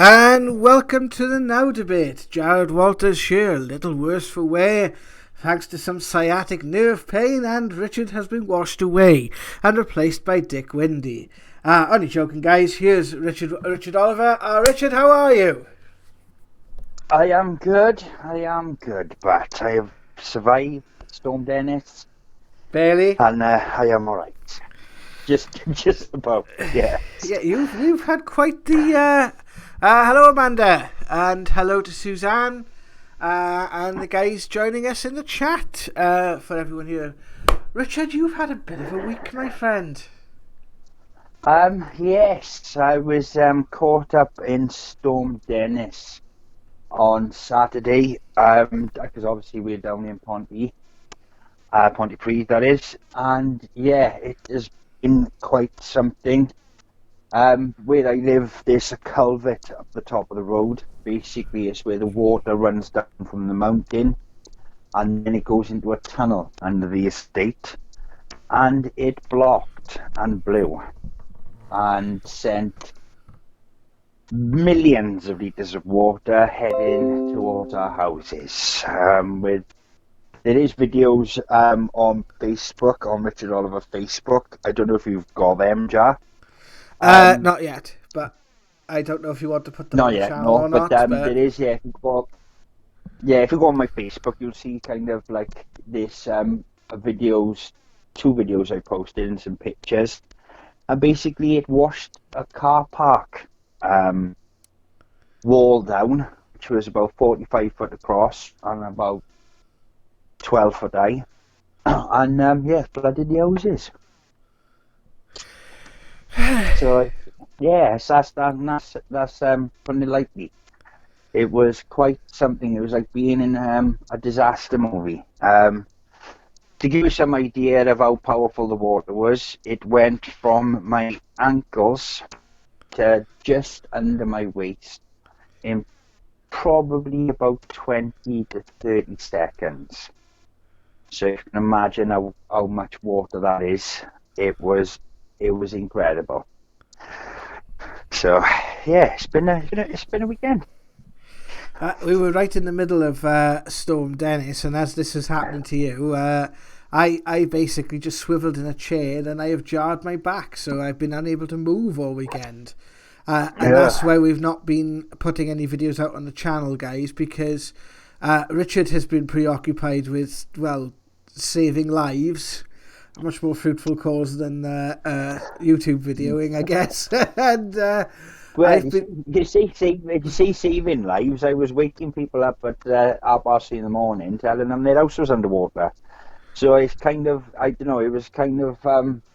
And welcome to the Now Debate. Jared Walters here, little worse for wear, thanks to some sciatic nerve pain, and Richard has been washed away and replaced by Dick Windy. Only joking, guys. Here's Richard Oliver. Richard, how are you? I am good, but I have survived Storm Dennis. Barely. And I am alright. Just about, yeah. Yeah, you've had quite the... hello, Amanda, and hello to Suzanne, and the guys joining us in the chat, for everyone here. Richard, you've had a bit of a week, my friend. Yes, I was caught up in Storm Dennis on Saturday, because obviously we're down in Pontypridd, that is, and yeah, it has been quite something. Where I live, there's a culvert up the top of the road. Basically, it's where the water runs down from the mountain, and then it goes into a tunnel under the estate, and it blocked and blew, and sent millions of litres of water heading towards our houses. There is videos on Facebook, on Richard Oliver Facebook. I don't know if you've got them, Jar. Not yet, but I don't know if you want to put them on the channel or not. But there is, yeah. If you go on my Facebook, you'll see kind of like this videos, 2 videos I posted and some pictures. And basically it washed a car park wall down, which was about 45 foot across and about 12 foot high. And flooded the houses. So yes, that's putting it lightly. It was quite something. It was like being in a disaster movie. To give you some idea of how powerful the water was, it went from my ankles to just under my waist in probably about 20 to 30 seconds. So you can imagine how much water that is. It was incredible. So yeah, it's been a weekend. We were right in the middle of Storm Dennis, and as this is happening to you, I basically just swiveled in a chair and I have jarred my back, so I've been unable to move all weekend. And that's why we've not been putting any videos out on the channel, guys, because Richard has been preoccupied with, well, saving lives. A much more fruitful cause than YouTube videoing, I guess. And well, you see, saving lives. I was waking people up at 3:30 in the morning, telling them their house was underwater. So it's kind of, I don't know, it was kind of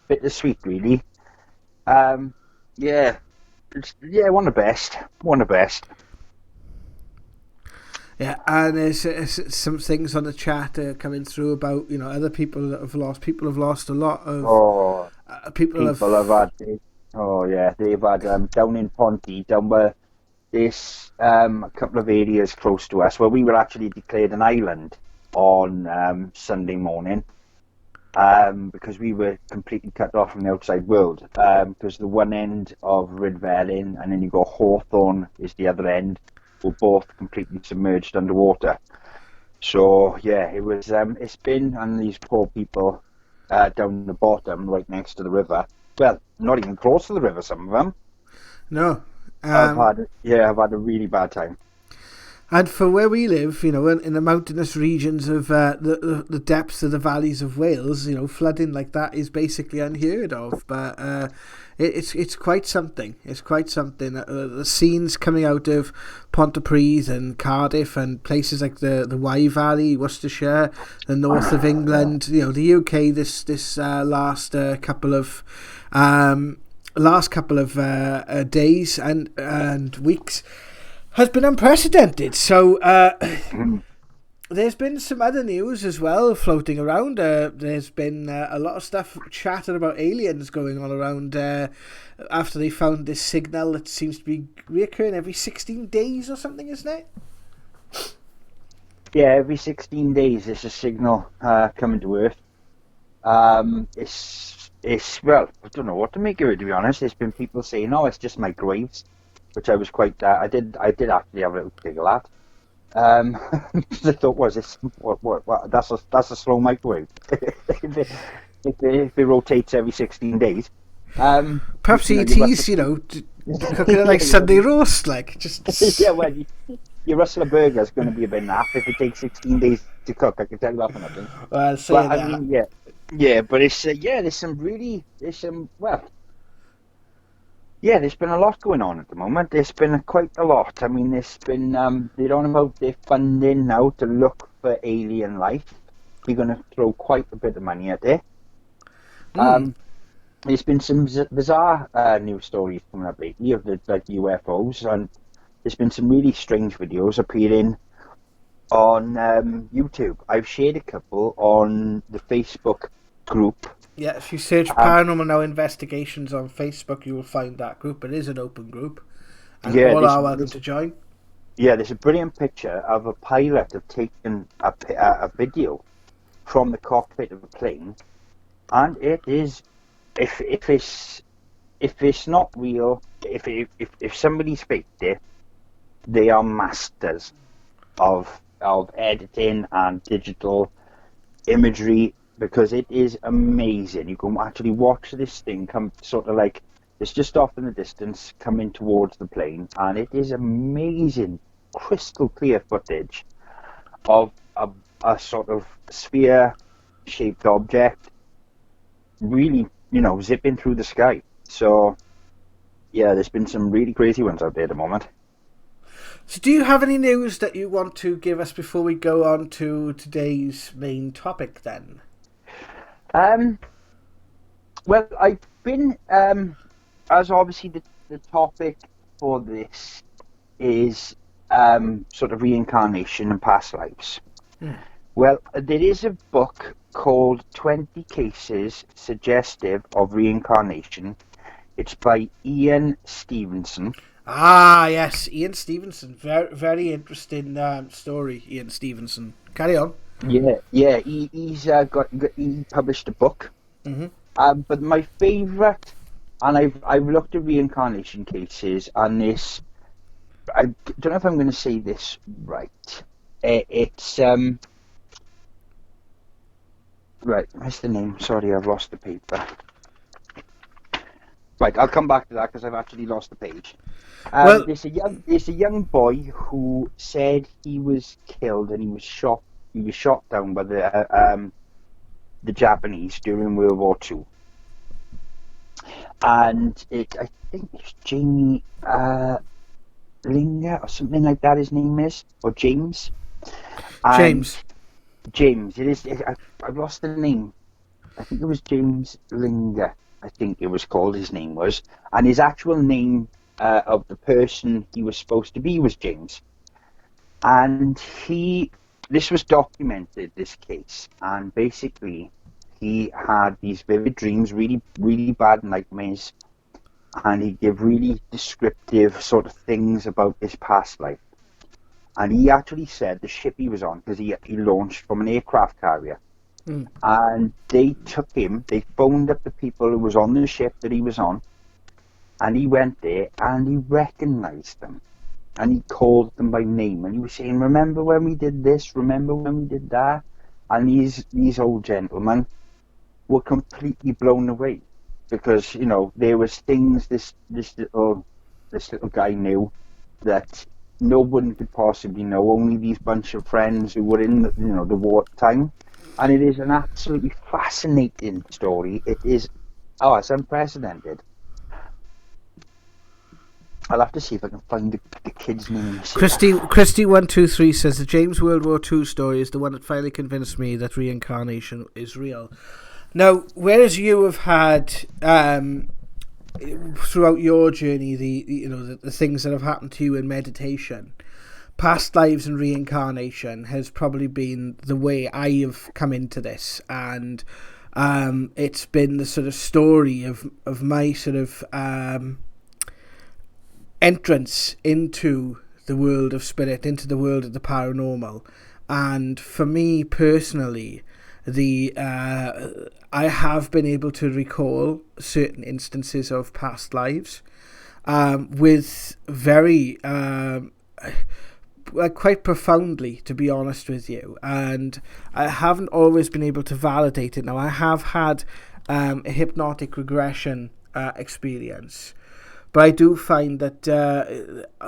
bittersweet, really. One of the best. Yeah, and there's some things on the chat coming through about, you know, other people that have lost. People have lost a lot of. People have had. They've had down in Ponty, down where this a couple of areas close to us, where we were actually declared an island on Sunday morning, because we were completely cut off from the outside world. Because the one end of Rydfelyn and then you got Hawthorne is the other end, were both completely submerged underwater. So yeah, it was. It's been, and these poor people down the bottom, right next to the river. Well, not even close to the river. Some of them. No. I've had a really bad time. And for where we live, you know, in the mountainous regions of the depths of the valleys of Wales, you know, flooding like that is basically unheard of. But it's quite something. It's quite something. The scenes coming out of Pontypridd and Cardiff and places like the Wye Valley, Worcestershire, the north of England, you know, the UK. This last couple of days and weeks has been unprecedented. So there's been some other news as well floating around. There's been a lot of stuff chatted about aliens going on around after they found this signal that seems to be reoccurring every 16 days or something, isn't it? Yeah, every 16 days there's a signal coming to Earth. It's well, I don't know what to make of it, to be honest. There's been people saying, "Oh, it's just microwaves." which I was quite. I did actually have a little giggle at. The thought was, it's what that's a slow microwave. If it rotates every 16 days, Perhaps you know, you rustle. ET's, cooking it like Sunday roast, like Yeah, just. well, your rustler burger is going to be a bit naff if it takes 16 days to cook. I can tell you that for nothing. Well, say But I that. mean, yeah. But it's there's some well, yeah. There's been a lot going on at the moment. There's been quite a lot. I mean, there's been they're on about their funding now to look for alien life. They're going to throw quite a bit of money at it. Mm. There's been some bizarre news stories coming up lately of the like UFOs, and there's been some really strange videos appearing on YouTube. I've shared a couple on the Facebook group. Yeah, if you search Um, Paranormal Now Investigations on Facebook, you will find that group. It is an open group, and yeah, all are welcome to join. there's a brilliant picture of a pilot have taken a video from the cockpit of a plane, and it is if it's not real, if somebody's faked it, they are masters of editing and digital imagery, because it is amazing. You can actually watch this thing come sort of like it's just off in the distance coming towards the plane, and it is amazing, crystal clear footage of a sort of sphere shaped object really, zipping through the sky. So yeah, there's been some really crazy ones out there at the moment. So, do you have any news that you want to give us before we go on to today's main topic? Then, Um, well, I've been, as obviously the topic for this is sort of reincarnation and past lives. Hmm. Well, there is a book called 20 Cases Suggestive of Reincarnation. It's by Ian Stevenson. Yes, Ian Stevenson. Very, very interesting story. Ian Stevenson. Carry on. Yeah, he published a book. Mm-hmm. But my favourite, and I've looked at reincarnation cases, and this, I don't know if I'm going to say this right. It's right. What's the name? Sorry, I've lost the paper. Right, I'll come back to that because I've actually lost the page. Well, There's a young boy who said he was killed and he was shot. He was shot down by the Japanese during World War II. And I think it's Jamie Linger or something like that. His name is, or James. And James. James. It is. I've lost the name. I think it was James Linger. I think it was called. His name was, and his actual name of the person he was supposed to be was James. And this was documented, this case, and basically he had these vivid dreams, really, really bad nightmares, and he'd give really descriptive sort of things about his past life. And he actually said the ship he was on, because he launched from an aircraft carrier, and they phoned up the people who was on the ship that he was on, and he went there and he recognised them. And he called them by name, and he was saying, "Remember when we did this? Remember when we did that?" And these old gentlemen were completely blown away, because there was things this little guy knew that no one could possibly know. Only these bunch of friends who were in the wartime, and it is an absolutely fascinating story. It is, it's unprecedented. I'll have to see if I can find the kid's name. Christy123 says the James World War II story is the one that finally convinced me that reincarnation is real. Now, whereas you have had throughout your journey the things that have happened to you in meditation, past lives and reincarnation has probably been the way I have come into this, and it's been the sort of story of my sort of entrance into the world of spirit, into the world of the paranormal. And for me personally, I have been able to recall certain instances of past lives, with very quite profoundly, to be honest with you. And I haven't always been able to validate it. Now, I have had a hypnotic regression experience, but I do find that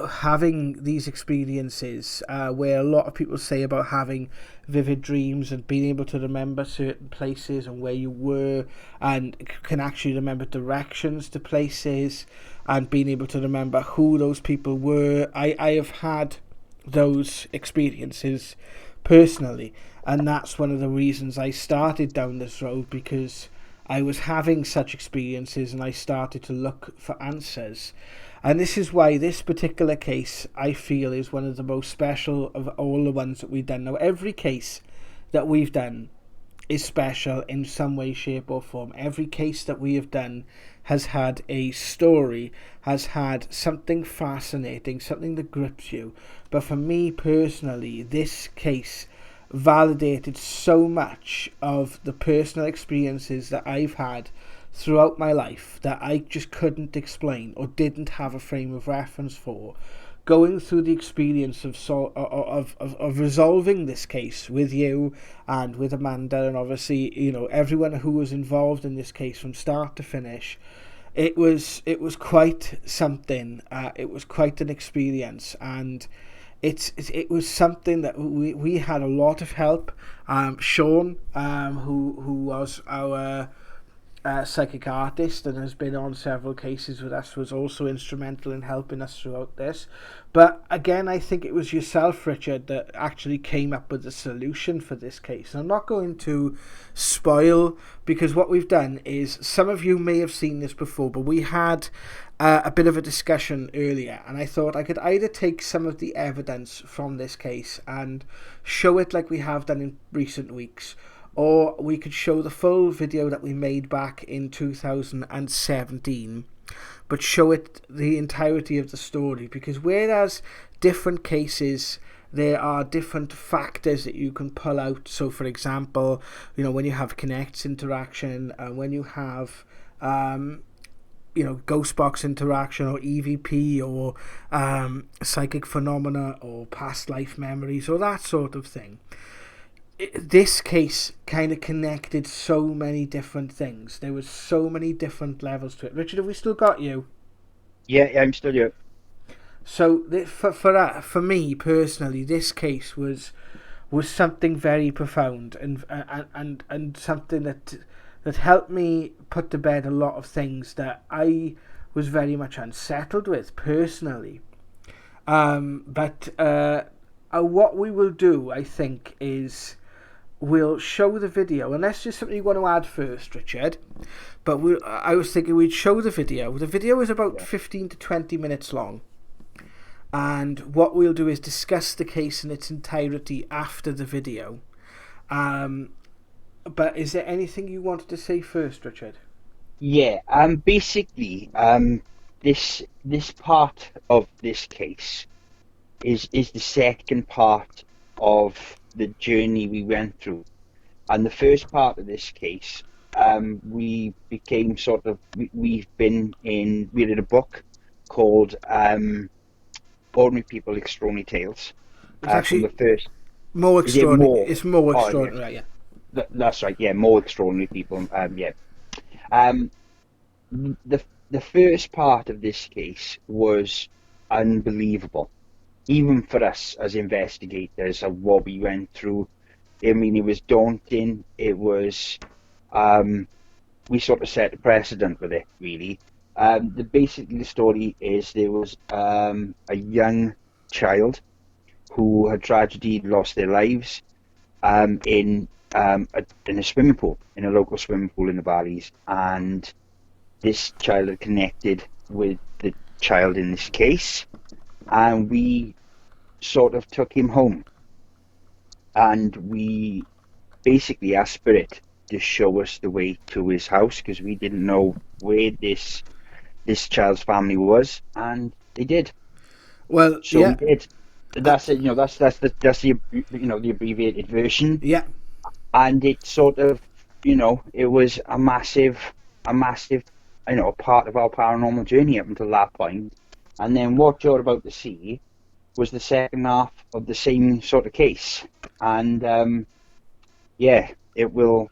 having these experiences where a lot of people say about having vivid dreams and being able to remember certain places and where you were, and can actually remember directions to places, and being able to remember who those people were. I have had those experiences personally, and that's one of the reasons I started down this road, because I was having such experiences and I started to look for answers. And this is why this particular case, I feel, is one of the most special of all the ones that we've done. Now, every case that we've done is special in some way, shape or form. Every case that we have done has had a story, has had something fascinating, something that grips you. But for me personally, this case validated so much of the personal experiences that I've had throughout my life that I just couldn't explain or didn't have a frame of reference for. Going through the experience of resolving this case with you and with Amanda, and obviously, you know, everyone who was involved in this case from start to finish, it was quite something. It was quite an experience, and it was something that we had a lot of help. Sean, who was our psychic artist and has been on several cases with us, was also instrumental in helping us throughout this. But again, I think it was yourself, Richard, that actually came up with the solution for this case. And I'm not going to spoil, because what we've done is, some of you may have seen this before, but we had a bit of a discussion earlier, and I thought I could either take some of the evidence from this case and show it like we have done in recent weeks, or we could show the full video that we made back in 2017, but show it the entirety of the story. Because whereas different cases, there are different factors that you can pull out. So for example, you know, when you have connects interaction, when you have ghost box interaction, or EVP, or psychic phenomena, or past life memories, or that sort of thing. This case kind of connected so many different things. There was so many different levels to it. Richard, have we still got you? Yeah, I'm still here. So for me personally, this case was something very profound, and something that helped me put to bed a lot of things that I was very much unsettled with personally. But what we will do, I think, is we'll show the video, unless there's something you want to add first, Richard. But I was thinking we'd show the video. The video is about 15 to 20 minutes long. And what we'll do is discuss the case in its entirety after the video. But is there anything you wanted to say first, Richard? Yeah, basically, this part of this case is the second part of the journey we went through. And the first part of this case, we became sort of, we read a book called Ordinary People, Extraordinary Tales. It's actually from the first, more is it extraordinary. more? It's more Oh, extraordinary, yeah. That's right, yeah, More Extraordinary People. Yeah. Um, the first part of this case was unbelievable, even for us as investigators, of what we went through. I mean, it was daunting. It was, we sort of set a precedent with it, really. Basically, the story is, there was a young child who had tragically lost their lives in a swimming pool, in a local swimming pool in the valleys, and this child had connected with the child in this case, and we sort of took him home, and we basically asked Spirit to show us the way to his house, because we didn't know where this child's family was, and they did. Well, So yeah. we did. That's it. That's the the abbreviated version. Yeah. And it sort of, it was a massive part of our paranormal journey up until that point. And then what you're about to see was the second half of the same sort of case. And yeah, it will.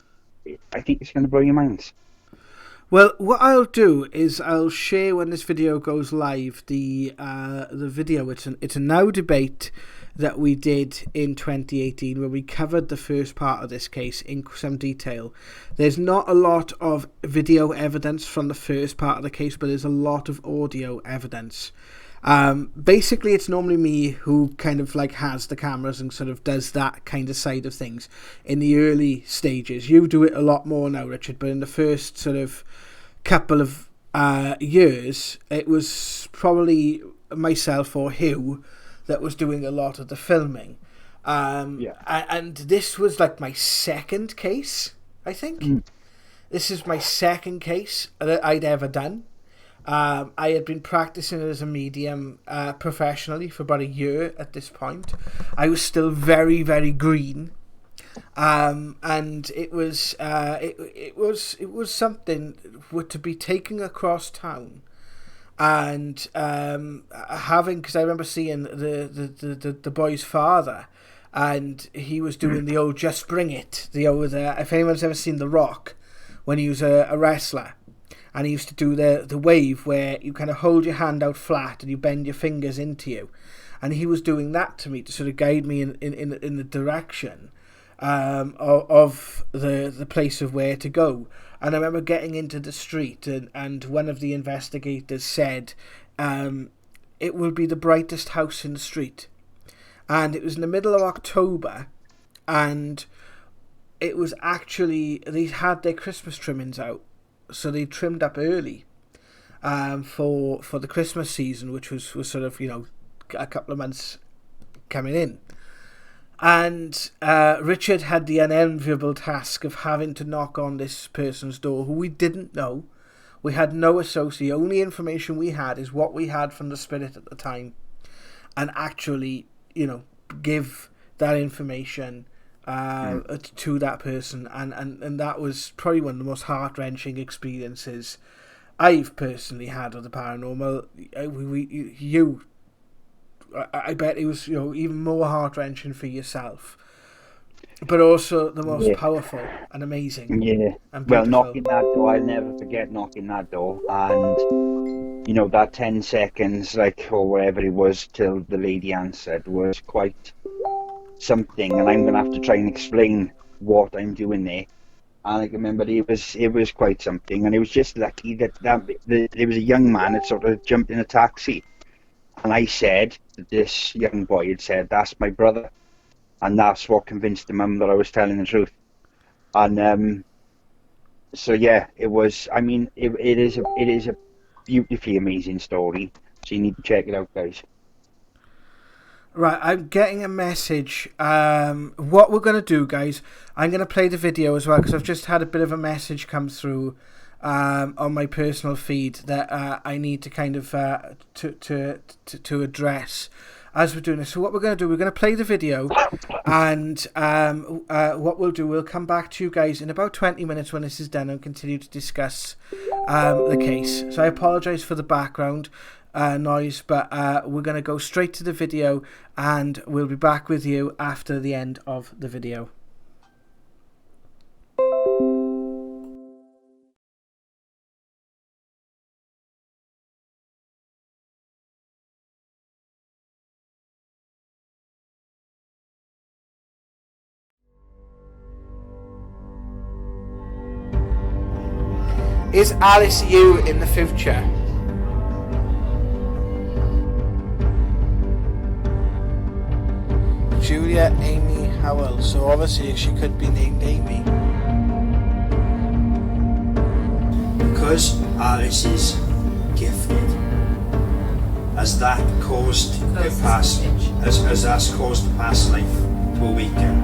I think it's going to blow your minds. Well, what I'll do is I'll share when this video goes live the video. It's a Now debate that we did in 2018 where we covered the first part of this case in some detail. There's not a lot of video evidence from the first part of the case, but there's a lot of audio evidence. Basically, it's normally me who kind of like has the cameras and sort of does that kind of side of things in the early stages. You do it a lot more now, Richard, but in the first sort of couple of years, it was probably myself or Hugh that was doing a lot of the filming. And this was like my second case, I think. This is my second case that I'd ever done. I had been practicing as a medium professionally for about a year at this point. I was still very, very green. And it was something to be taken across town, and having, because I remember seeing the boy's father, and he was doing the old "just bring it," the old if anyone's ever seen The Rock when he was a wrestler, and he used to do the wave where you kind of hold your hand out flat and you bend your fingers into you, and he was doing that to me to sort of guide me in the direction of the place of where to go. And I remember getting into the street, and one of the investigators said, it will be the brightest house in the street. And it was in the middle of October, and it was actually, they had their Christmas trimmings out, so they trimmed up early for the Christmas season, which was sort of, a couple of months coming in. And Richard had the unenviable task of having to knock on this person's door who we didn't know. We had no associate. The only information we had is what we had from the spirit at the time, and actually, give that information to that person. And that was probably one of the most heart-wrenching experiences I've personally had of the paranormal. I bet it was, even more heart-wrenching for yourself, but also the most powerful and amazing. Yeah. And well, knocking that door, I'll never forget knocking that door, and that 10 seconds, or whatever it was, till the lady answered was quite something. And I'm gonna have to try and explain what I'm doing there. And I remember it was quite something, and it was just lucky that there was a young man that sort of jumped in a taxi. And I said, this young boy had said, "That's my brother." And that's what convinced the mum that I was telling the truth. And so yeah, it was, it is a beautifully amazing story. So you need to check it out, guys. Right, I'm getting a message. What we're going to do, guys, I'm going to play the video as well, because I've just had a bit of a message come through on my personal feed that I need to kind of to address as we're doing this. So what we're going to do, we're going to play the video, and what we'll do, we'll come back to you guys in about 20 minutes when this is done and continue to discuss the case. So I apologise for the background noise, but we're going to go straight to the video, and we'll be back with you after the end of the video. Is Alice you in the future? Julia Amy Howell. So obviously she could be named Amy. Because Alice is gifted, as that caused her past, as that's caused the past life to awaken.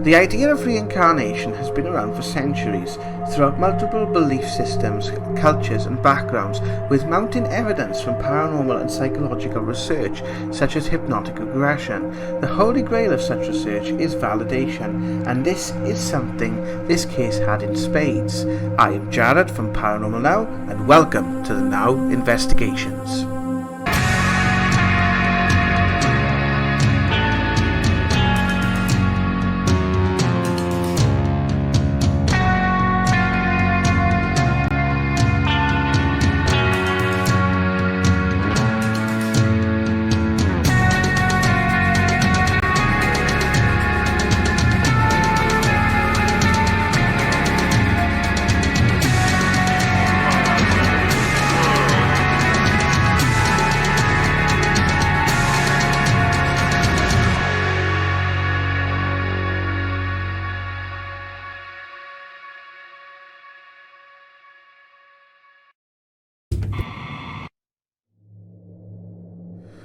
The idea of reincarnation has been around for centuries, throughout multiple belief systems, cultures and backgrounds, with mounting evidence from paranormal and psychological research, such as hypnotic regression. The holy grail of such research is validation, and this is something this case had in spades. I am Jared from Paranormal Now, and welcome to the Now Investigations.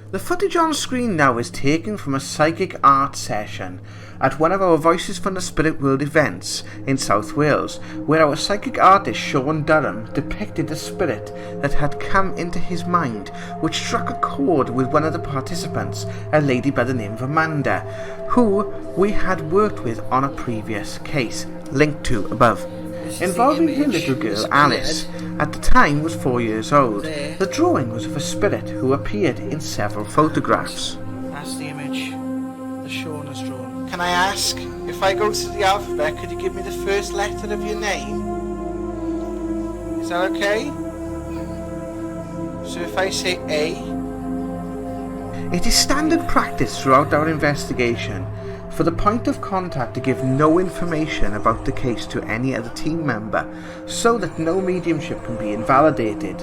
The footage on screen now is taken from a psychic art session at one of our Voices from the Spirit World events in South Wales, where our psychic artist Sean Durham depicted a spirit that had come into his mind, which struck a chord with one of the participants, a lady by the name of Amanda, who we had worked with on a previous case, linked to above, involving her little girl Alice. At the time was 4 years old. The drawing was of a spirit who appeared in several photographs. That's the image that Sean has drawn. Can I ask, if I go to the alphabet, could you give me the first letter of your name? Is that okay? So if I say A. It is standard practice throughout our investigation for the point of contact to give no information about the case to any other team member, so that no mediumship can be invalidated.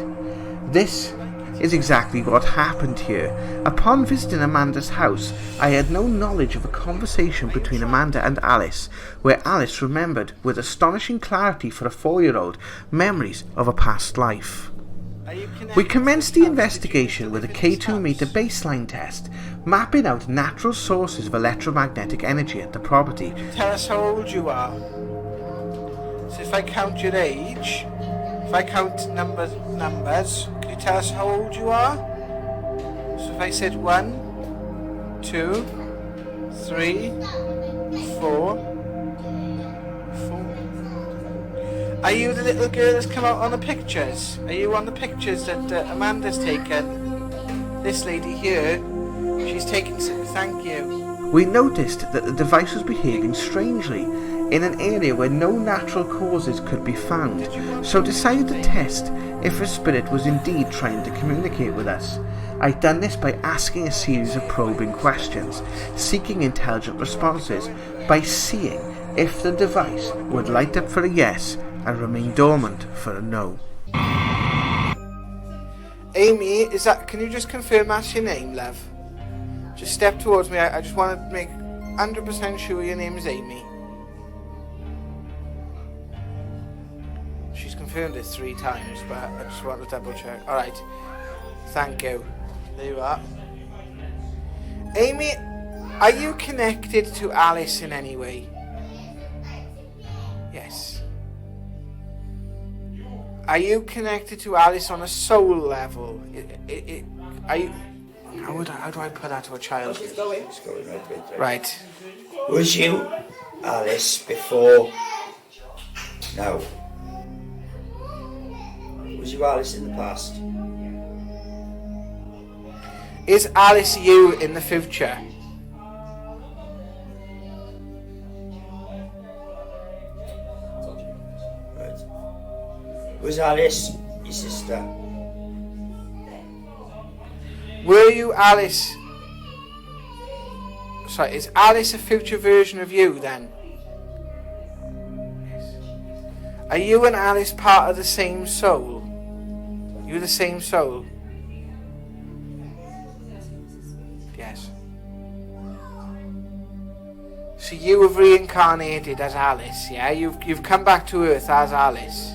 This is exactly what happened here. Upon visiting Amanda's house, I had no knowledge of a conversation between Amanda and Alice, where Alice remembered with astonishing clarity for a 4-year-old memories of a past life. We commenced the investigation with a K2 meter baseline test, mapping out natural sources of electromagnetic energy at the property. Tell us how old you are. So if I count your age, if I count numbers, can you tell us how old you are? So if I said 1, 2, 3, 4. Are you the little girl that's come out on the pictures? Are you on the pictures that Amanda's taken? This lady here, she's taken. Thank you. We noticed that the device was behaving strangely in an area where no natural causes could be found, so decided to test if a spirit was indeed trying to communicate with us. I'd done this by asking a series of probing questions, seeking intelligent responses, by seeing if the device would light up for a yes and remain dormant for a no. Amy, is that? Can you just confirm that's your name, love? Just step towards me. I just want to make 100% sure your name is Amy. She's confirmed it 3 times, but I just want to double check. Alright. Thank you. There you are. Amy, are you connected to Alice in any way? Yes. Are you connected to Alice on a soul level? Are you? How do I put that to a child? It's going Right. Was you Alice before? No. Was you Alice in the past? Is Alice you in the future? Was Alice your sister? Were you Alice? Sorry, is Alice a future version of you then? Yes. Are you and Alice part of the same soul? You're the same soul? Yes. So you have reincarnated as Alice, yeah? You've come back to Earth as Alice.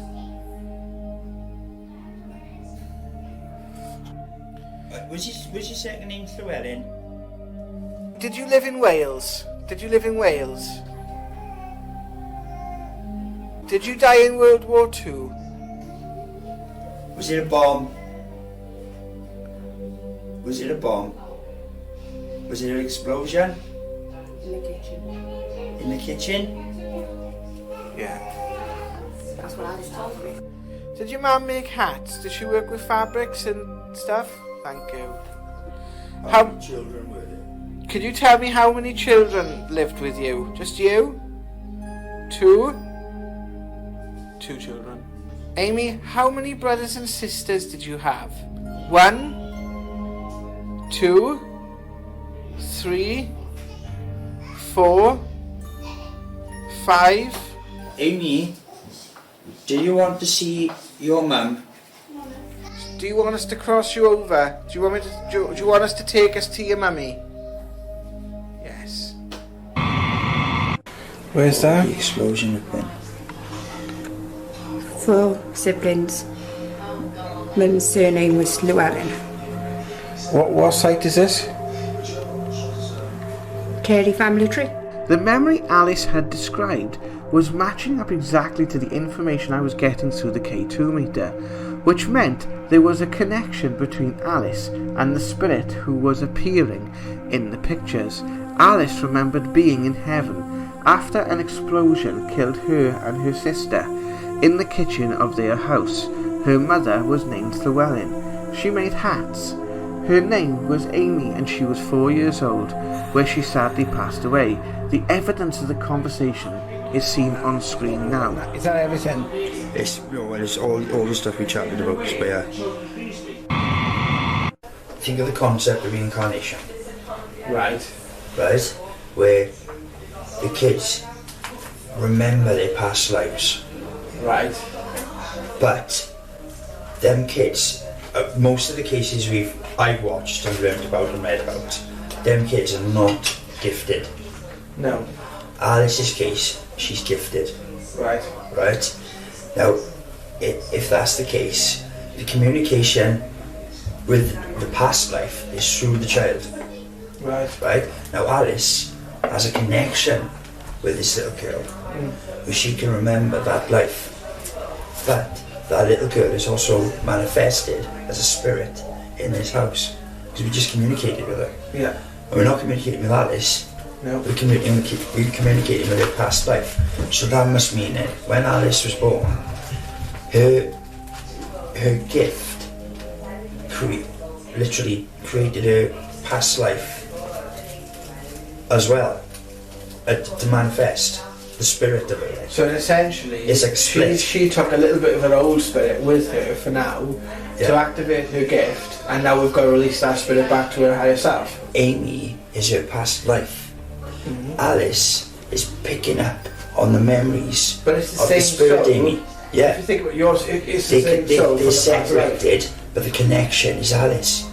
Was your second name Llewellyn? Did you live in Wales? Did you live in Wales? Did you die in World War II? Was it a bomb? Was it a bomb? Was it an explosion? In the kitchen. In the kitchen? Yeah. That's what Alice told me. Did your mum make hats? Did she work with fabrics and stuff? Thank you. How many children were there? Could you tell me how many children lived with you? Just you? 2? 2 children. Amy, how many brothers and sisters did you have? 1, 2, 3, 4, 5. Amy, do you want to see your mum? Do you want us to cross you over? Do you want us to take us to your mummy? Yes. Where's that? The explosion had been. 4 siblings. Mum's surname was Llewellyn. What site is this? Carey family tree. The memory Alice had described was matching up exactly to the information I was getting through the K2 meter, which meant there was a connection between Alice and the spirit who was appearing in the pictures. Alice remembered being in heaven after an explosion killed her and her sister in the kitchen of their house. Her mother was named Llewellyn. She made hats. Her name was Amy and she was 4 years old, where she sadly passed away. The evidence of the conversation is seen on screen now. Is that everything? It's all the stuff we chatted about, but yeah. Think of the concept of reincarnation. Right. Right? Where the kids remember their past lives. Right. But them kids, most of the cases I've watched and learned about and read about, them kids are not gifted. No. Alice's case, she's gifted. Right. Right? Now, if that's the case, the communication with the past life is through the child. Right. Right? Now, Alice has a connection with this little girl, where she can remember that life. But that little girl is also manifested as a spirit in this house, because we just communicated with her. Yeah. And we're not communicating with Alice. No. We're communicating with her past life. So that must mean that when Alice was born, her gift literally created her past life as well, to manifest the spirit of her life. So essentially, It's like a split. she took a little bit of her old spirit with her for now to activate her gift, and now we've got to release that spirit back to her higher self. Amy is her past life. Alice is picking up on the memories But it's the of same the spirit soul. Amy. If Yeah, you think about yours, it's the same soul. they're separated, but the connection is Alice.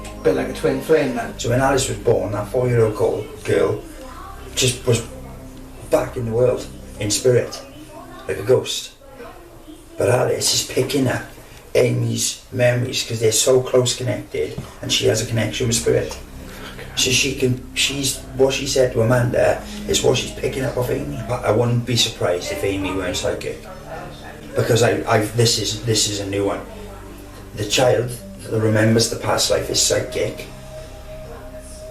A bit like a twin flame then. So when Alice was born, that 4-year-old girl just was back in the world, in spirit, like a ghost. But Alice is picking up Amy's memories because they're so close connected, and she has a connection with spirit. So she's what she said to Amanda is what she's picking up off Amy. I wouldn't be surprised if Amy weren't psychic, because this is a new one. The child that remembers the past life is psychic,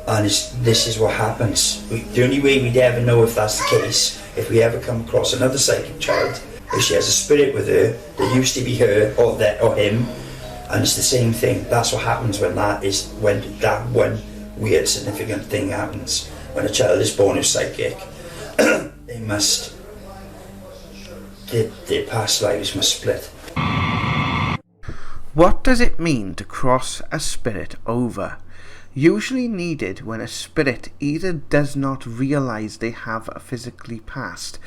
and this is what happens. The only way we'd ever know if that's the case, if we ever come across another psychic child, if she has a spirit with her that used to be her or him, and it's the same thing. That's what happens when that one weird significant thing happens. When a child is born who's psychic, their past lives must split. What does it mean to cross a spirit over? Usually needed when a spirit either does not realise they have a physically passed,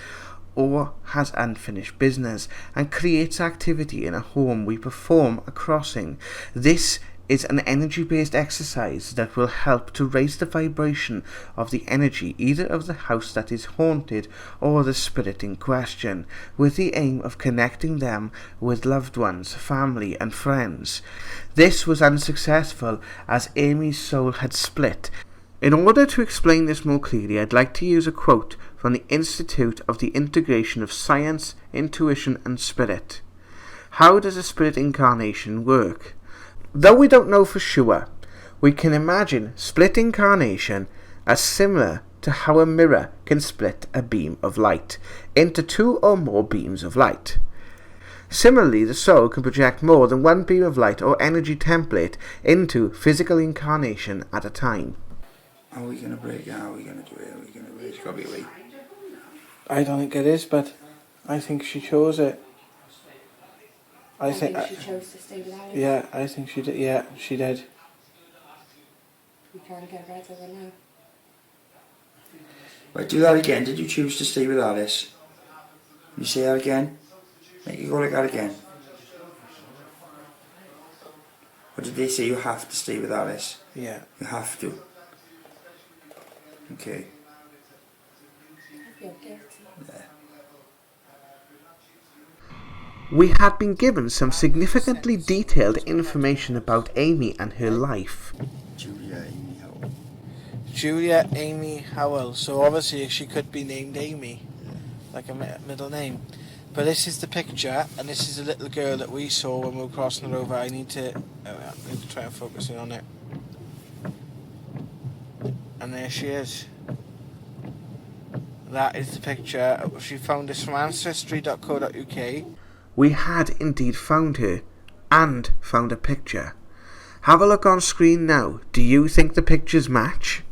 or has unfinished business and creates activity in a home. We perform a crossing. This is an energy-based exercise that will help to raise the vibration of the energy either of the house that is haunted or the spirit in question, with the aim of connecting them with loved ones, family and friends. This was unsuccessful as Amy's soul had split. In order to explain this more clearly, I'd like to use a quote from the Institute of the Integration of Science, Intuition and Spirit. How does a spirit incarnation work? Though we don't know for sure, we can imagine split incarnation as similar to how a mirror can split a beam of light into two or more beams of light. Similarly, the soul can project more than one beam of light or energy template into physical incarnation at a time. Are we going to break it? How are we going to do it? Are we going to break it? It's got to be a way. I don't think it is, but I think she chose it. I think she chose to stay without it. Yeah, I think she did. Yeah, she did. We can't get rid of it now. Right, do that again. Did you choose to stay with Alice? Can you say that again? Make it go like that again. Or did they say you have to stay with Alice? Yeah. You have to. Okay. I feel guilty. Yeah. We had been given some significantly detailed information about Amy and her life. Julia Amy Howell. So obviously she could be named Amy, like a middle name. But this is the picture, and this is a little girl that we saw when we were crossing the road. I need to try and focus in on it. And there she is. That is the picture. She found this from ancestry.co.uk. We had indeed found her, and found a picture. Have a look on screen now. Do you think the pictures match?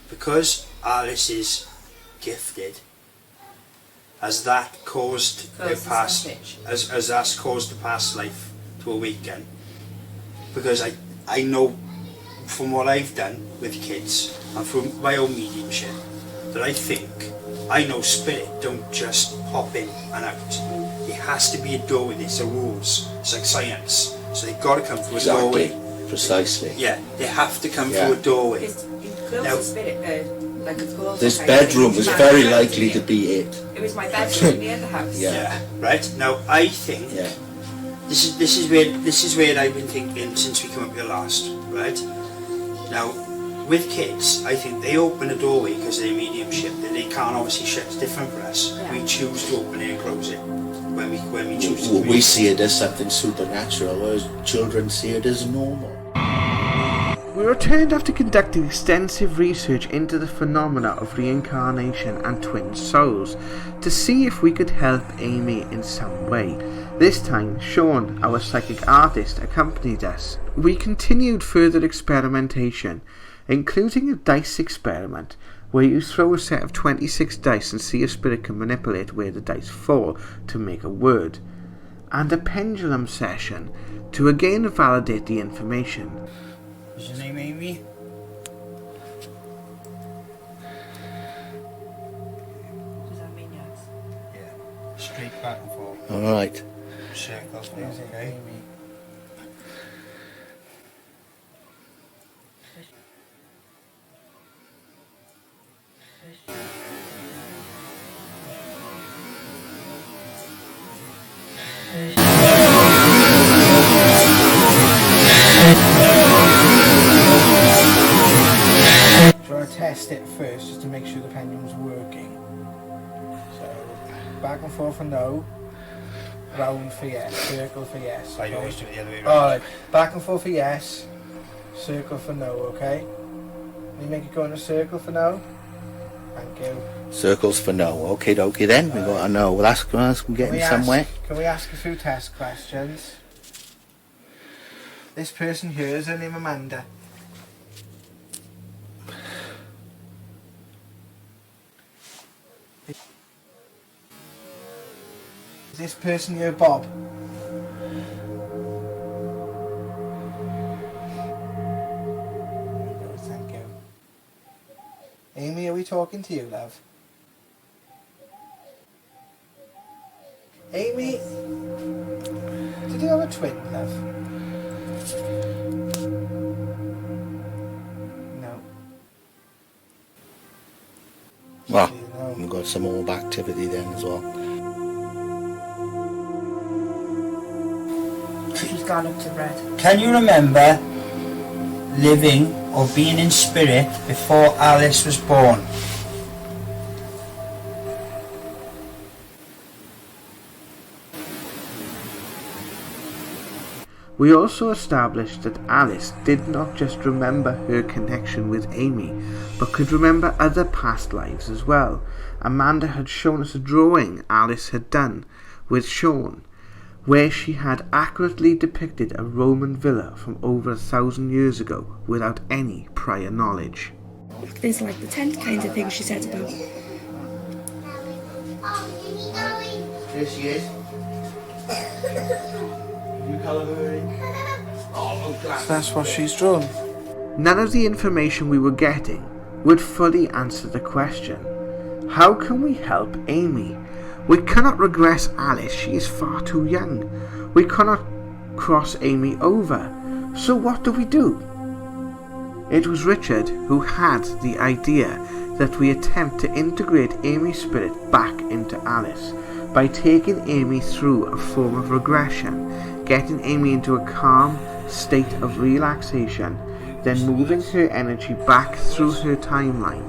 Because Alice is gifted, has that caused her past, has that caused the past life to awaken? Because I know from what I've done with kids and from my own mediumship that I know spirit don't just pop in and out. It has to be a doorway. It's a rules. It's like science. So they've got to come through a doorway. Precisely. Yeah, they have to come through a doorway. This bedroom was very likely to be it. It was my bedroom near the house. Yeah. Right. Now I think this is where I've been thinking since we come up here last. Right. Now with kids, I think they open a doorway because they're mediumship that they can't obviously shut. It's different for us. Yeah. We choose to open it and close it when we choose to. We see it as something supernatural, whereas children see it as normal. We returned after conducting extensive research into the phenomena of reincarnation and twin souls to see if we could help Amy in some way. This time, Sean, our psychic artist, accompanied us. We continued further experimentation, including a dice experiment where you throw a set of 26 dice and see if spirit can manipulate where the dice fall to make a word, and a pendulum session to again validate the information. What's your name, Amy? Does that mean yes? Yeah. Straight back and forth. All right. Circles, please, okay? So I test it first just to make sure the pendulum's working. So back and forth for no, round for yes, circle for yes. I always do it the other way around. Alright, back and forth for yes, circle for no, okay? Can you make it go in a circle for no? Thank you. Circles for no. Okay, dokie then. We got to know. Well, that's getting somewhere. Can we ask a few test questions? This person here, is her name Amanda? Is this person here Bob? Thank you. Amy, are we talking to you, love? Amy, did you have a twin, love? No. Well, No. we've got some orb activity then as well. She's gone up to red. Can you remember living or being in spirit before Alice was born? We also established that Alice did not just remember her connection with Amy, but could remember other past lives as well. Amanda had shown us a drawing Alice had done with Sean, where she had accurately depicted a Roman villa from over 1,000 years ago without any prior knowledge. There's like the tent kind of thing she said about. There she is. You colour her in? Oh, glass. That's what she's drawn. None of the information we were getting would fully answer the question. How can we help Amy? We cannot regress Alice, she is far too young. We cannot cross Amy over. So what do we do? It was Richard who had the idea that we attempt to integrate Amy's spirit back into Alice by taking Amy through a form of regression, getting Amy into a calm state of relaxation, then moving her energy back through her timeline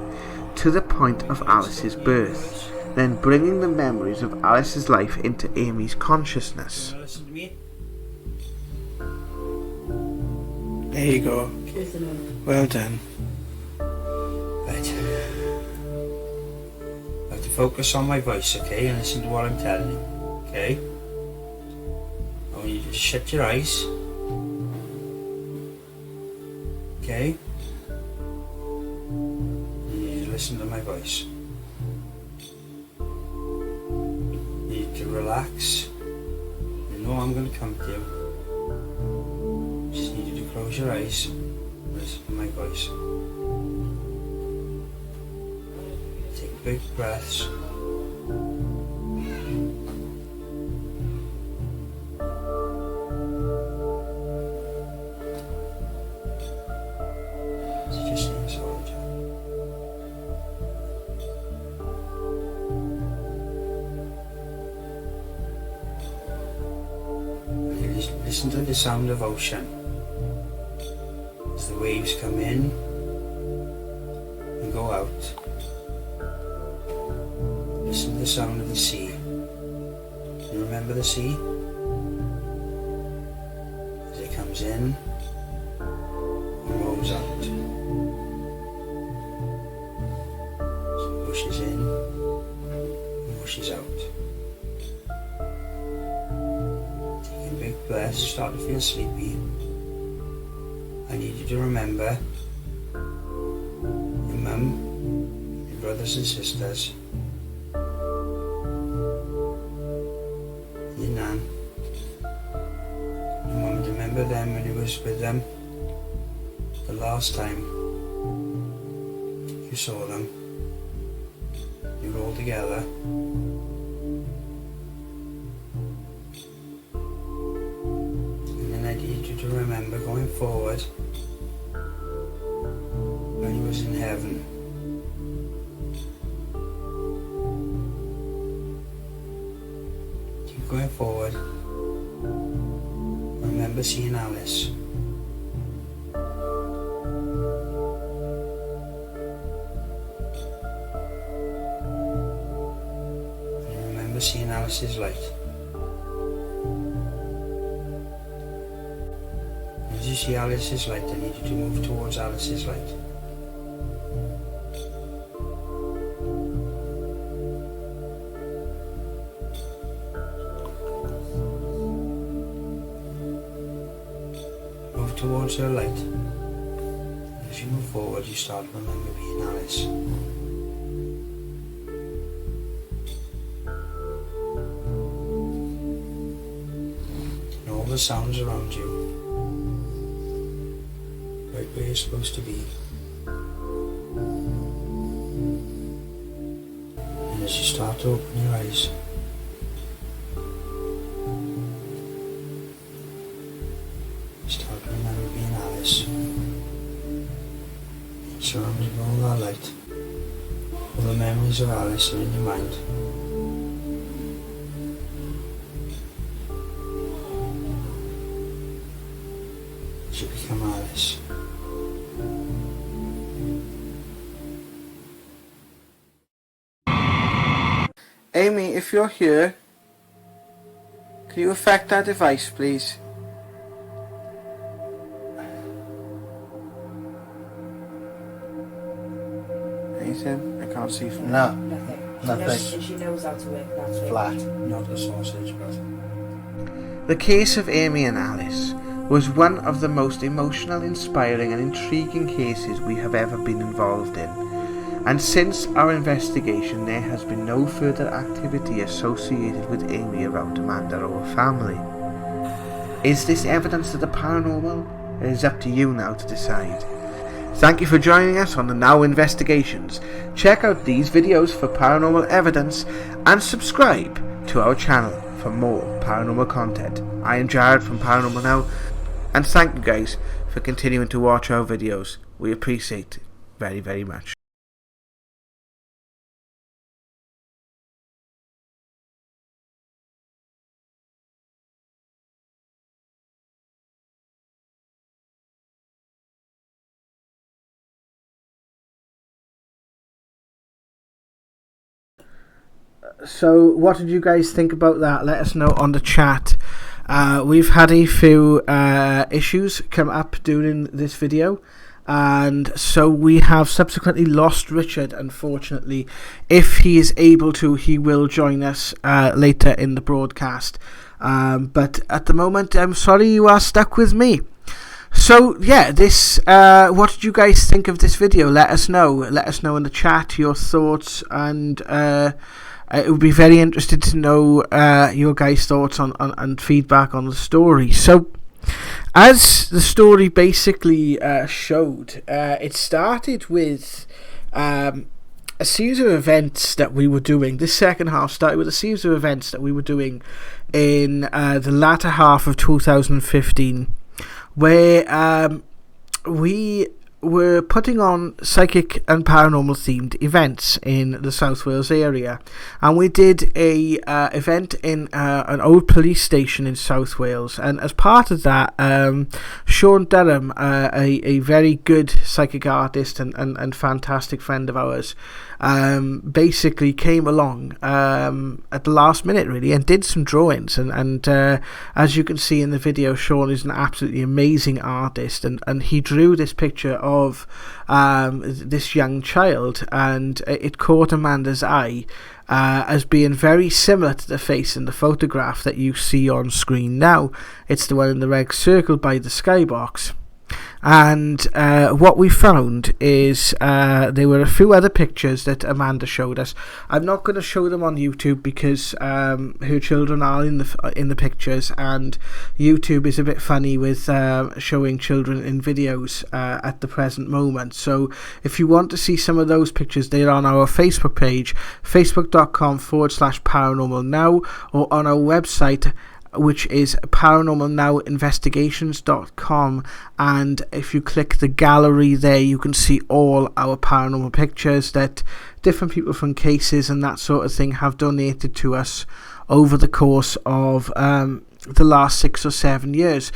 to the point of Alice's birth, then bringing the memories of Alice's life into Amy's consciousness. Listen to me. There you go. Well done. Right. I have to focus on my voice, okay, and listen to what I'm telling you, okay? I want you to shut your eyes. Okay? You need to listen to my voice. You need to relax. You know I'm going to come to you. Just need you to close your eyes. Listen to my voice. Take big breaths. Just inside you. Listen to the sound of ocean. As the waves come in and go out. Listen to the sound of the sea. You remember the sea? As it comes in and rolls out. So it pushes in and pushes out. Taking big breaths, you start to feel sleepy. I need you to remember your mum, your brothers and sisters, your nan. You want me to remember them when you was with them the last time you saw them. You were all together. And then I need you to remember going forward when he was in heaven. Keep going forward. Remember seeing Alice. And remember seeing Alice's light. As you see Alice's light, I need you to move towards Alice's light. Move towards her light. As you move forward, you start to remember being Alice. And all the sounds around you. Right where you're supposed to be. And as you start to open your eyes, you start to remember being Alice. Surrounded by all that light. All the memories of Alice are in your mind. As you become Alice. Amy, if you're here, can you affect that device, please? Anything? I can't see from No, Nothing. She knows how to work that way. flat. Not a sausage, but The case of Amy and Alice was one of the most emotional, inspiring and intriguing cases we have ever been involved in. And since our investigation, there has been no further activity associated with Amy around Amanda or her family. Is this evidence of the paranormal? It is up to you now to decide. Thank you for joining us on the Now Investigations. Check out these videos for paranormal evidence and subscribe to our channel for more paranormal content. I am Jared from Paranormal Now, and thank you guys for continuing to watch our videos. We appreciate it very, very much. So what did you guys think about that? Let us know on the chat. We've had a few issues come up during this video, and so we have subsequently lost Richard, unfortunately. If he is able to, he will join us later in the broadcast, but at the moment I'm sorry you are stuck with me. So yeah, this what did you guys think of this video? Let us know in the chat your thoughts, and it would be very interested to know your guys' thoughts on and feedback on the story. So, as the story basically showed, it started with a series of events that we were doing. This second half started with a series of events that we were doing in the latter half of 2015, where we were putting on psychic and paranormal themed events in the South Wales area, and we did a event in an old police station in South Wales, and as part of that, Sean Durham, a very good psychic artist and fantastic friend of ours, basically came along at the last minute really and did some drawings, and as you can see in the video, Sean is an absolutely amazing artist, and he drew this picture of this young child, and it caught Amanda's eye as being very similar to the face in the photograph that you see on screen now. It's the one in the red circle by the skybox. And what we found is there were a few other pictures that Amanda showed us. I'm not going to show them on YouTube because her children are in the pictures, and YouTube is a bit funny with showing children in videos at the present moment. So if you want to see some of those pictures, they're on our Facebook page, facebook.com/paranormalnow, or on our website, which is paranormalnowinvestigations.com, and if you click the gallery there, you can see all our paranormal pictures that different people from cases and that sort of thing have donated to us over the course of the last 6 or 7 years.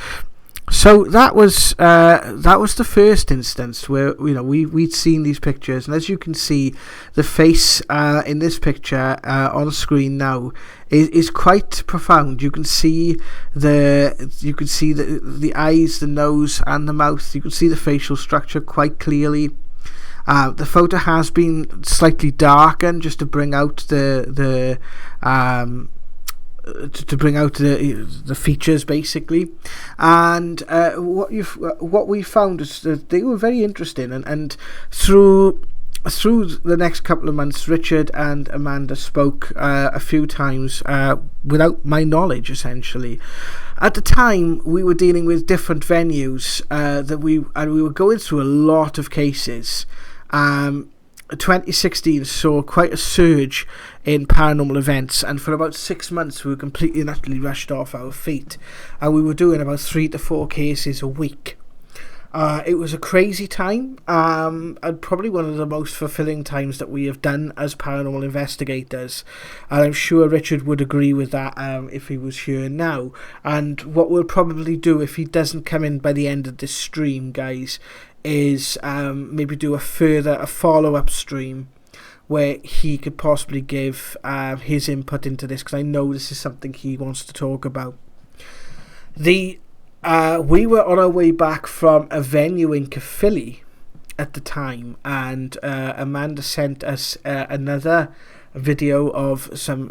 So that was the first instance where we'd seen these pictures, and as you can see, the face in this picture on screen now is quite profound. You can see the eyes, the nose, and the mouth. You can see the facial structure quite clearly. The photo has been slightly darkened just to bring out the features basically, and what we found is that they were very interesting, and through the next couple of months, Richard and Amanda spoke a few times without my knowledge, essentially. At the time, we were dealing with different venues and we were going through a lot of cases. 2016 saw quite a surge in paranormal events, and for about 6 months we were completely and utterly rushed off our feet, and we were doing about 3 to 4 cases a week. It was a crazy time, and probably one of the most fulfilling times that we have done as paranormal investigators, and I'm sure Richard would agree with that if he was here now. And what we'll probably do, if he doesn't come in by the end of this stream, guys, is maybe do a follow-up stream where he could possibly give his input into this, because I know this is something he wants to talk about. We were on our way back from a venue in Caerphilly at the time, and Amanda sent us another video of some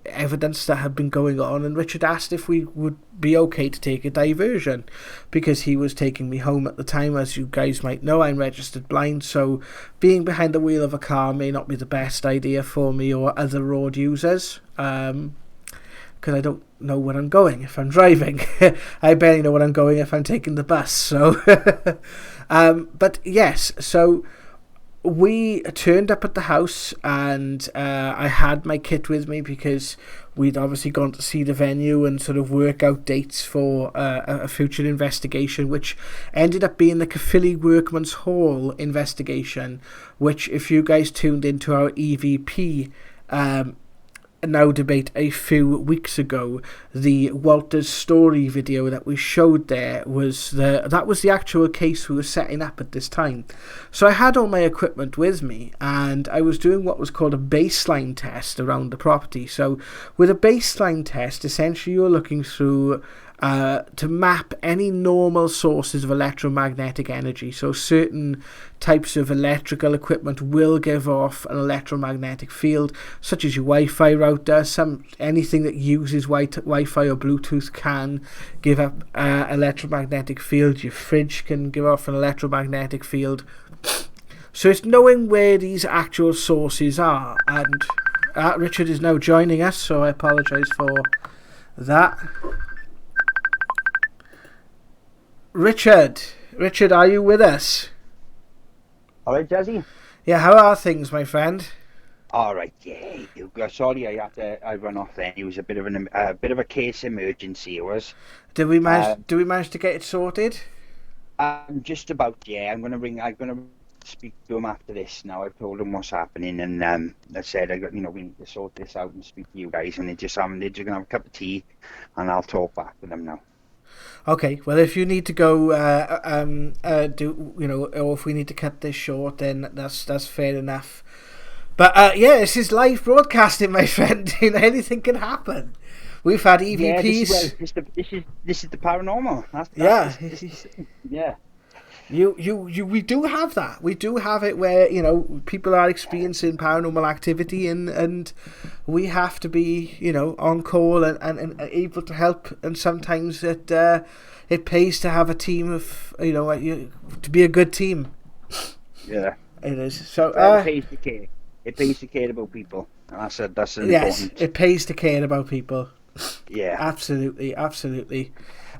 evidence that had been going on, and Richard asked if we would be okay to take a diversion, because he was taking me home at the time. As you guys might know, I'm registered blind, so being behind the wheel of a car may not be the best idea for me or other road users, because I don't know where I'm going if I'm driving. I barely know where I'm going if I'm taking the bus, so but yes, so we turned up at the house, and I had my kit with me because we'd obviously gone to see the venue and sort of work out dates for a future investigation, which ended up being the Caerphilly Workman's Hall investigation, which, if you guys tuned into our EVP Now debate a few weeks ago, the Walter's story video that we showed there was that was the actual case we were setting up at this time. So I had all my equipment with me, and I was doing what was called a baseline test around the property. So with a baseline test, essentially you're looking through to map any normal sources of electromagnetic energy. So certain types of electrical equipment will give off an electromagnetic field, such as your Wi-Fi router. Anything that uses Wi-Fi or Bluetooth can give up electromagnetic field. Your fridge can give off an electromagnetic field. So it's knowing where these actual sources are. And Richard is now joining us, so I apologise for that. Richard, are you with us? All right, Jazzy? Yeah, how are things, my friend? All right, yeah. Sorry, I run off then. It was a bit of a case emergency. It was. Did we manage to get it sorted? Just about. Yeah, I'm gonna speak to him after this. Now I've told him what's happening, and I said we need to sort this out and speak to you guys. And they're just gonna have a cup of tea, and I'll talk back with them now. Okay, well, if you need to go, or if we need to cut this short, then that's fair enough. But this is live broadcasting, my friend. Anything can happen. We've had EVPs. Yeah, this is the paranormal. Yeah. We do have that. We do have it where people are experiencing paranormal activity, and we have to be on call and able to help. And sometimes it pays to have a team of to be a good team. Yeah, it is. So it pays to care. It pays to care about people. And that's important. Yes, it pays to care about people. Yeah, absolutely.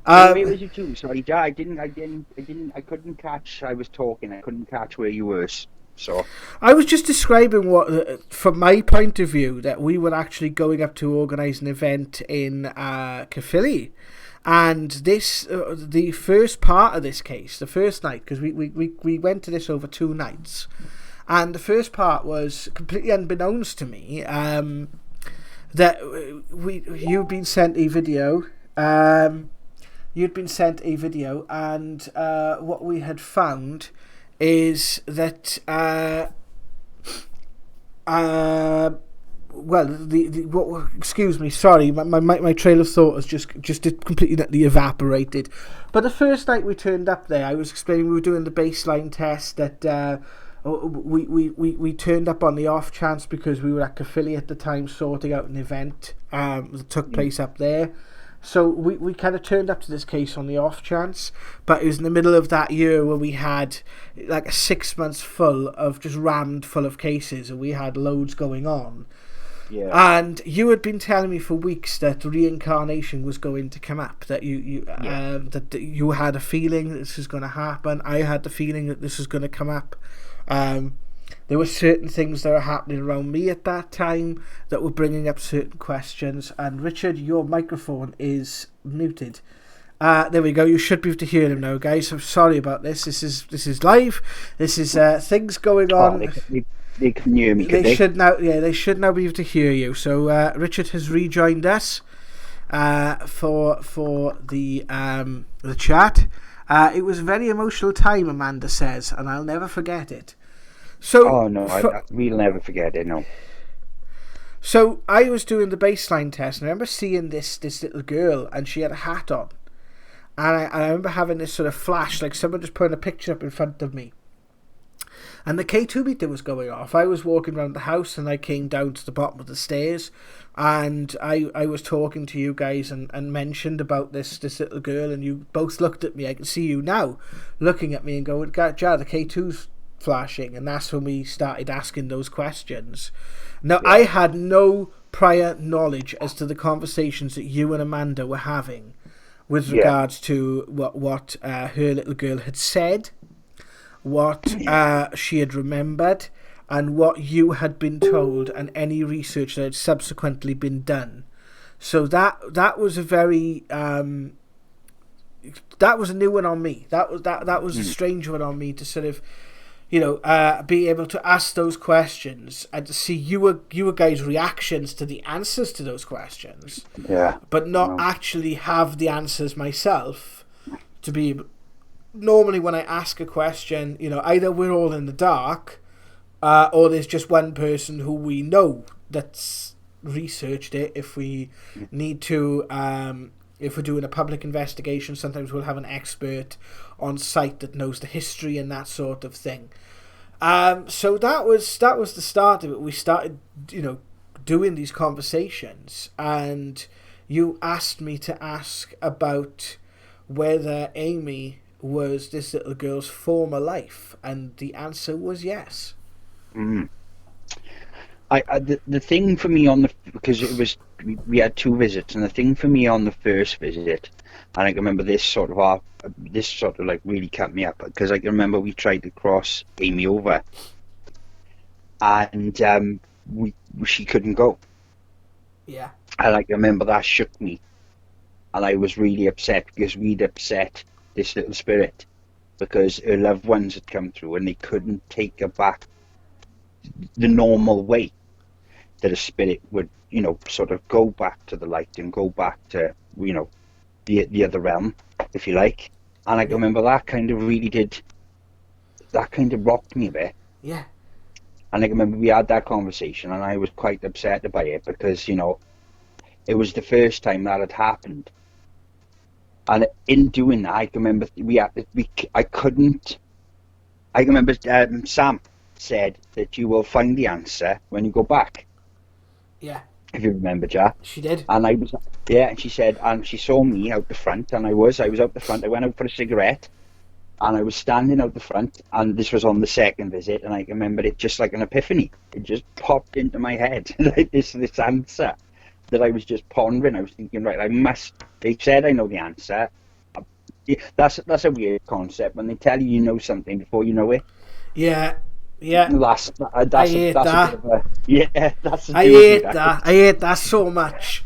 Where was you too? Sorry, I couldn't catch. I was talking. I couldn't catch where you were. So I was just describing what, from my point of view, that we were actually going up to organise an event in Caerphilly, and this the first part of this case, the first night, because we went to this over 2 nights, and the first part was completely unbeknownst to me. That you'd been sent a video. And what we had found is that excuse me, sorry, my trail of thought has just completely evaporated. But the first night we turned up there, I was explaining we were doing the baseline test, that we turned up on the off chance because we were at Caerphilly at the time sorting out an event that took place up there. So we kind of turned up to this case on the off chance, but it was in the middle of that year where we had like 6 months full of just rammed full of cases, and we had loads going on. Yeah. And you had been telling me for weeks that reincarnation was going to come up, that that you had a feeling that this was going to happen. I had the feeling that this was going to come up. There were certain things that were happening around me at that time that were bringing up certain questions. And Richard, your microphone is muted. There we go. You should be able to hear him now, guys. I'm sorry about this. This is live. This is things going on. They can hear me. They should now. Yeah, they should now be able to hear you. So Richard has rejoined us for the chat. It was a very emotional time, Amanda says, and I'll never forget it. So, Oh no, we'll never forget it. No. so I was doing the baseline test, and I remember seeing this little girl, and she had a hat on, and I remember having this sort of flash, like someone just putting a picture up in front of me. And the K2 meter was going off. I was walking around the house, and I came down to the bottom of the stairs, and I was talking to you guys and mentioned about this little girl, and you both looked at me. I can see you now looking at me and going, "Ja, the K2's flashing," and that's when we started asking those questions. Now, I had no prior knowledge as to the conversations that you and Amanda were having with regards to what her little girl had said, what she had remembered, and what you had been told, and any research that had subsequently been done. So that was a very that was a new one on me. That was a strange one on me to sort of, be able to ask those questions and to see you guys' reactions to the answers to those questions. Yeah. But not actually have the answers myself to be able. Normally when I ask a question, either we're all in the dark, or there's just one person who we know that's researched it. If we need to, if we're doing a public investigation, sometimes we'll have an expert on site that knows the history and that sort of thing. So that was the start of it. We started, doing these conversations, and you asked me to ask about whether Amy was this little girl's former life, and the answer was yes. The thing for me because it was, we had 2 visits, and the thing for me on the first visit, and I can remember this sort of like really cut me up, because I can remember we tried to cross Amy over, and she couldn't go. Yeah. And I can remember that shook me, and I was really upset because we'd upset this little spirit, because her loved ones had come through and they couldn't take her back the normal way that a spirit would, sort of go back to the light and go back to, the other realm, if you like. And I can remember that kind of rocked me a bit. Yeah. And I can remember we had that conversation, and I was quite upset about it, because, it was the first time that had happened. And in doing that, I can remember Sam said that you will find the answer when you go back. Yeah. If you remember, Jack. She did. And and she said, and she saw me out the front, and I was out the front. I went out for a cigarette, and I was standing out the front, and this was on the second visit, and I can remember it just like an epiphany. It just popped into my head, like this answer that I was just pondering. I was thinking, right, they said I know the answer. That's a weird concept, when they tell you know something before you know it. Yeah. I hate that so much.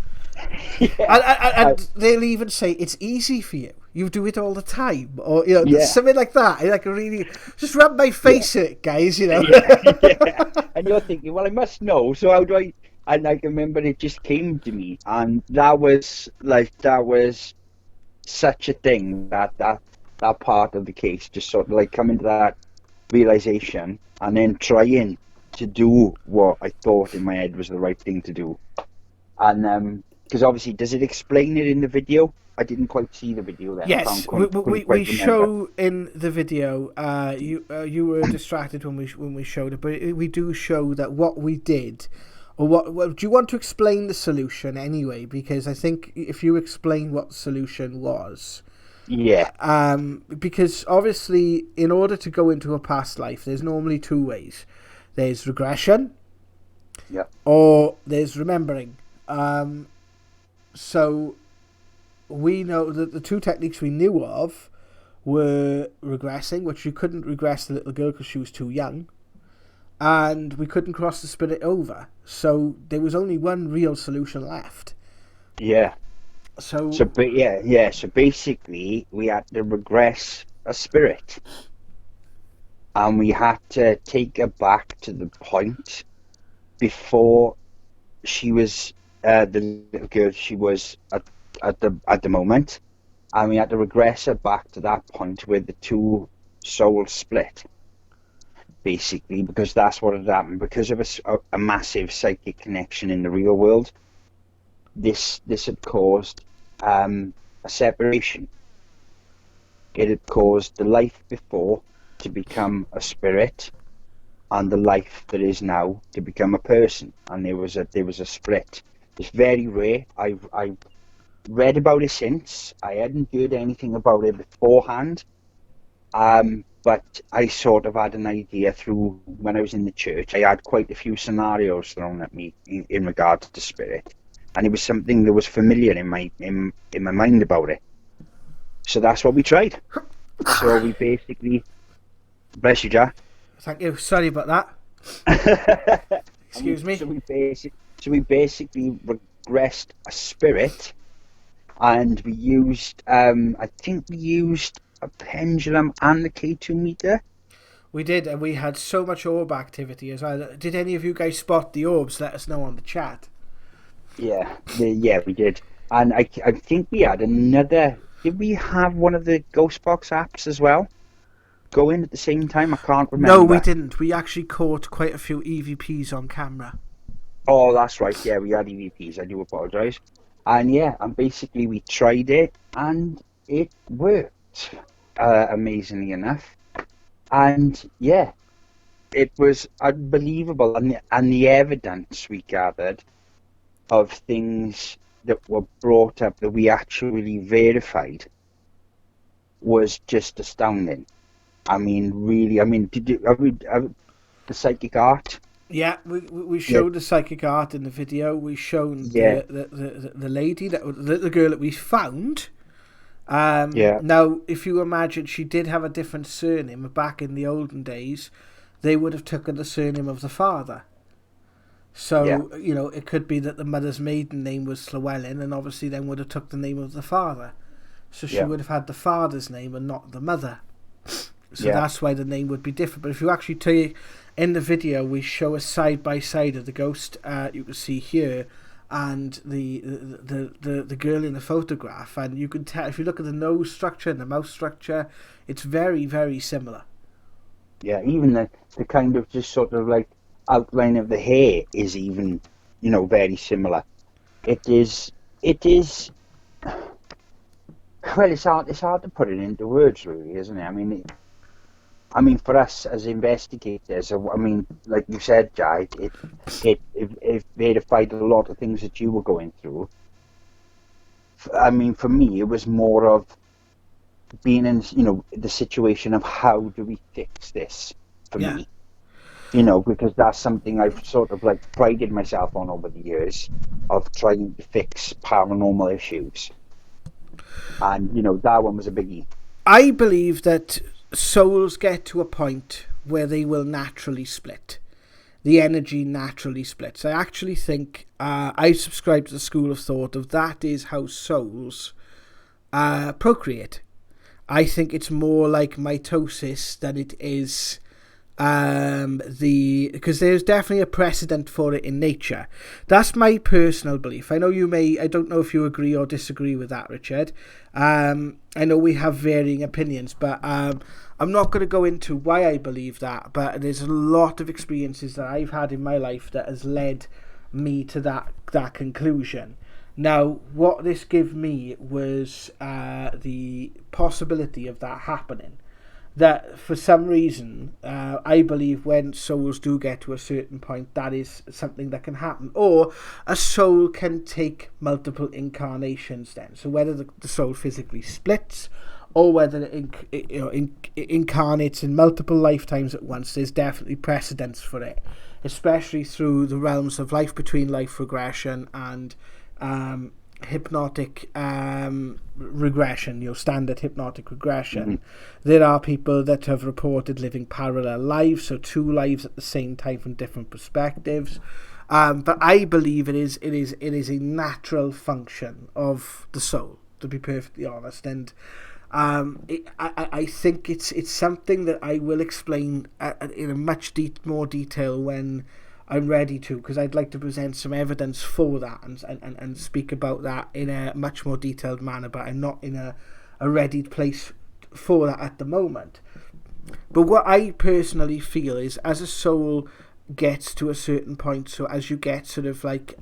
And they'll even say it's easy for you. You do it all the time, or something like that. Like, really, just rub my face in it, guys. And you're thinking, well, I must know. So how do I? And I can remember it just came to me, and that was such a thing, that part of the case, just sort of like coming to that realization, and then trying to do what I thought in my head was the right thing to do. And because obviously, does it explain it in the video? I didn't quite see the video then. Yes, we show in the video. You were distracted when we showed it, but we do show that what we did. Or what do you want to explain the solution anyway? Because I think if you explain what the solution was, because obviously, in order to go into a past life, there's normally 2 ways. There's regression, or there's remembering. So we know that the 2 techniques we knew of were regressing, which you couldn't regress the little girl because she was too young. And we couldn't cross the spirit over. So there was only one real solution left. Yeah. So basically, we had to regress a spirit. And we had to take her back to the point before she was the little girl she was at the moment. And we had to regress her back to that point where the 2 souls split. basically, because that's what had happened. Because of a massive psychic connection in the real world, this had caused a separation. It had caused the life before to become a spirit, and the life that is now to become a person. And there was a split. It's very rare. I've read about it since. I hadn't heard anything about it beforehand. But I sort of had an idea through when I was in the church. I had quite a few scenarios thrown at me in regards to spirit, and it was something that was familiar in my mind about it. So that's what we tried. So we basically, bless you, Jack. Thank you. Sorry about that. Excuse me. So we basically regressed a spirit, and we used I think we used a pendulum and the K2 meter. We did, and we had so much orb activity as well. Did any of you guys spot the orbs? Let us know on the chat. Yeah, we did. And I think we had another. Did we have one of the Ghost Box apps as well going at the same time? I can't remember. No, we didn't. We actually caught quite a few EVPs on camera. Oh, that's right. Yeah, we had EVPs. I do apologise. And yeah, and basically we tried it, and it worked, amazingly enough. And yeah, it was unbelievable. And the evidence we gathered of things that were brought up that we actually verified was just astounding. I mean, really. I mean, the psychic art? Yeah, we showed the psychic art in the video. We shown the lady, the girl that we found. Now, if you imagine, she did have a different surname back in the olden days. They would have taken the surname of the father. So, you know, it could be that the mother's maiden name was Llewellyn, and obviously then would have took the name of the father. So she would have had the father's name and not the mother. So that's why the name would be different. But if you actually take, in the video, we show a side by side of the ghost. You can see here, and the girl in the photograph, and you can tell if you look at the nose structure and the mouth structure, it's very, very similar. Yeah, even the kind of just sort of like outline of the hair is even, you know, very similar. It is. Well, it's hard to put it into words, really, isn't it? I mean, for us as investigators, I mean, like you said, Jai, it verified a lot of things that you were going through. I mean, for me, it was more of being in, you know, the situation of how do we fix this for me. You know, because that's something I've sort of like prided myself on over the years of trying to fix paranormal issues. And, you know, that one was a biggie. I believe that souls get to a point where they will naturally split. The energy naturally splits. I actually think I subscribe to the school of thought of that is how souls procreate. I think it's more like mitosis than it is because there's definitely a precedent for it in nature. That's my personal belief. I know I don't know if you agree or disagree with that, Richard. I know we have varying opinions, but I'm not going to go into why I believe that, but there's a lot of experiences that I've had in my life that has led me to that conclusion. Now, what this gave me was the possibility of that happening. That for some reason, I believe when souls do get to a certain point, that is something that can happen. Or a soul can take multiple incarnations then. So whether the soul physically splits or whether it incarnates in multiple lifetimes at once, there's definitely precedence for it. Especially through the realms of life between life regression and hypnotic regression, standard hypnotic regression. Mm-hmm. There are people that have reported living parallel lives, so two lives at the same time from different perspectives. But I believe it is a natural function of the soul, to be perfectly honest. And I think it's something that I will explain in a much more detail when I'm ready to, because I'd like to present some evidence for that and speak about that in a much more detailed manner, but I'm not in a ready place for that at the moment. But what I personally feel is, as a soul gets to a certain point, so as you get sort of like,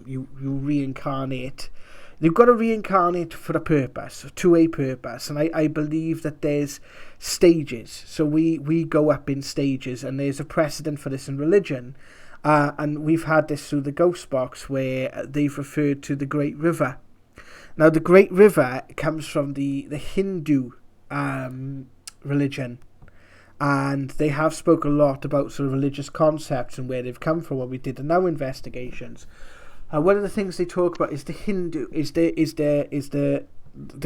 you reincarnate, you've got to reincarnate for a purpose, to a purpose. And I believe that there's stages. So we go up in stages, and there's a precedent for this in religion. And we've had this through the Ghost Box, where they've referred to the Great River. Now, the Great River comes from the Hindu religion. And they have spoke a lot about sort of religious concepts and where they've come from when we did the Now investigations. One of the things they talk about is the Hindu is the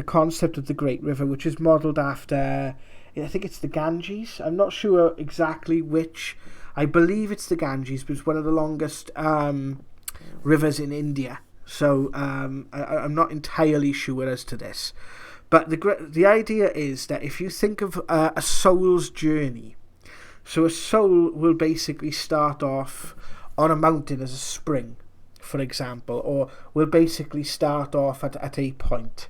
concept of the Great River, which is modelled after, I think it's the Ganges. I'm not sure exactly which. I believe it's the Ganges, but it's one of the longest rivers in India. So I'm not entirely sure as to this. But the idea is that if you think of a soul's journey, so a soul will basically start off on a mountain as a spring, for example, or will basically start off at a point.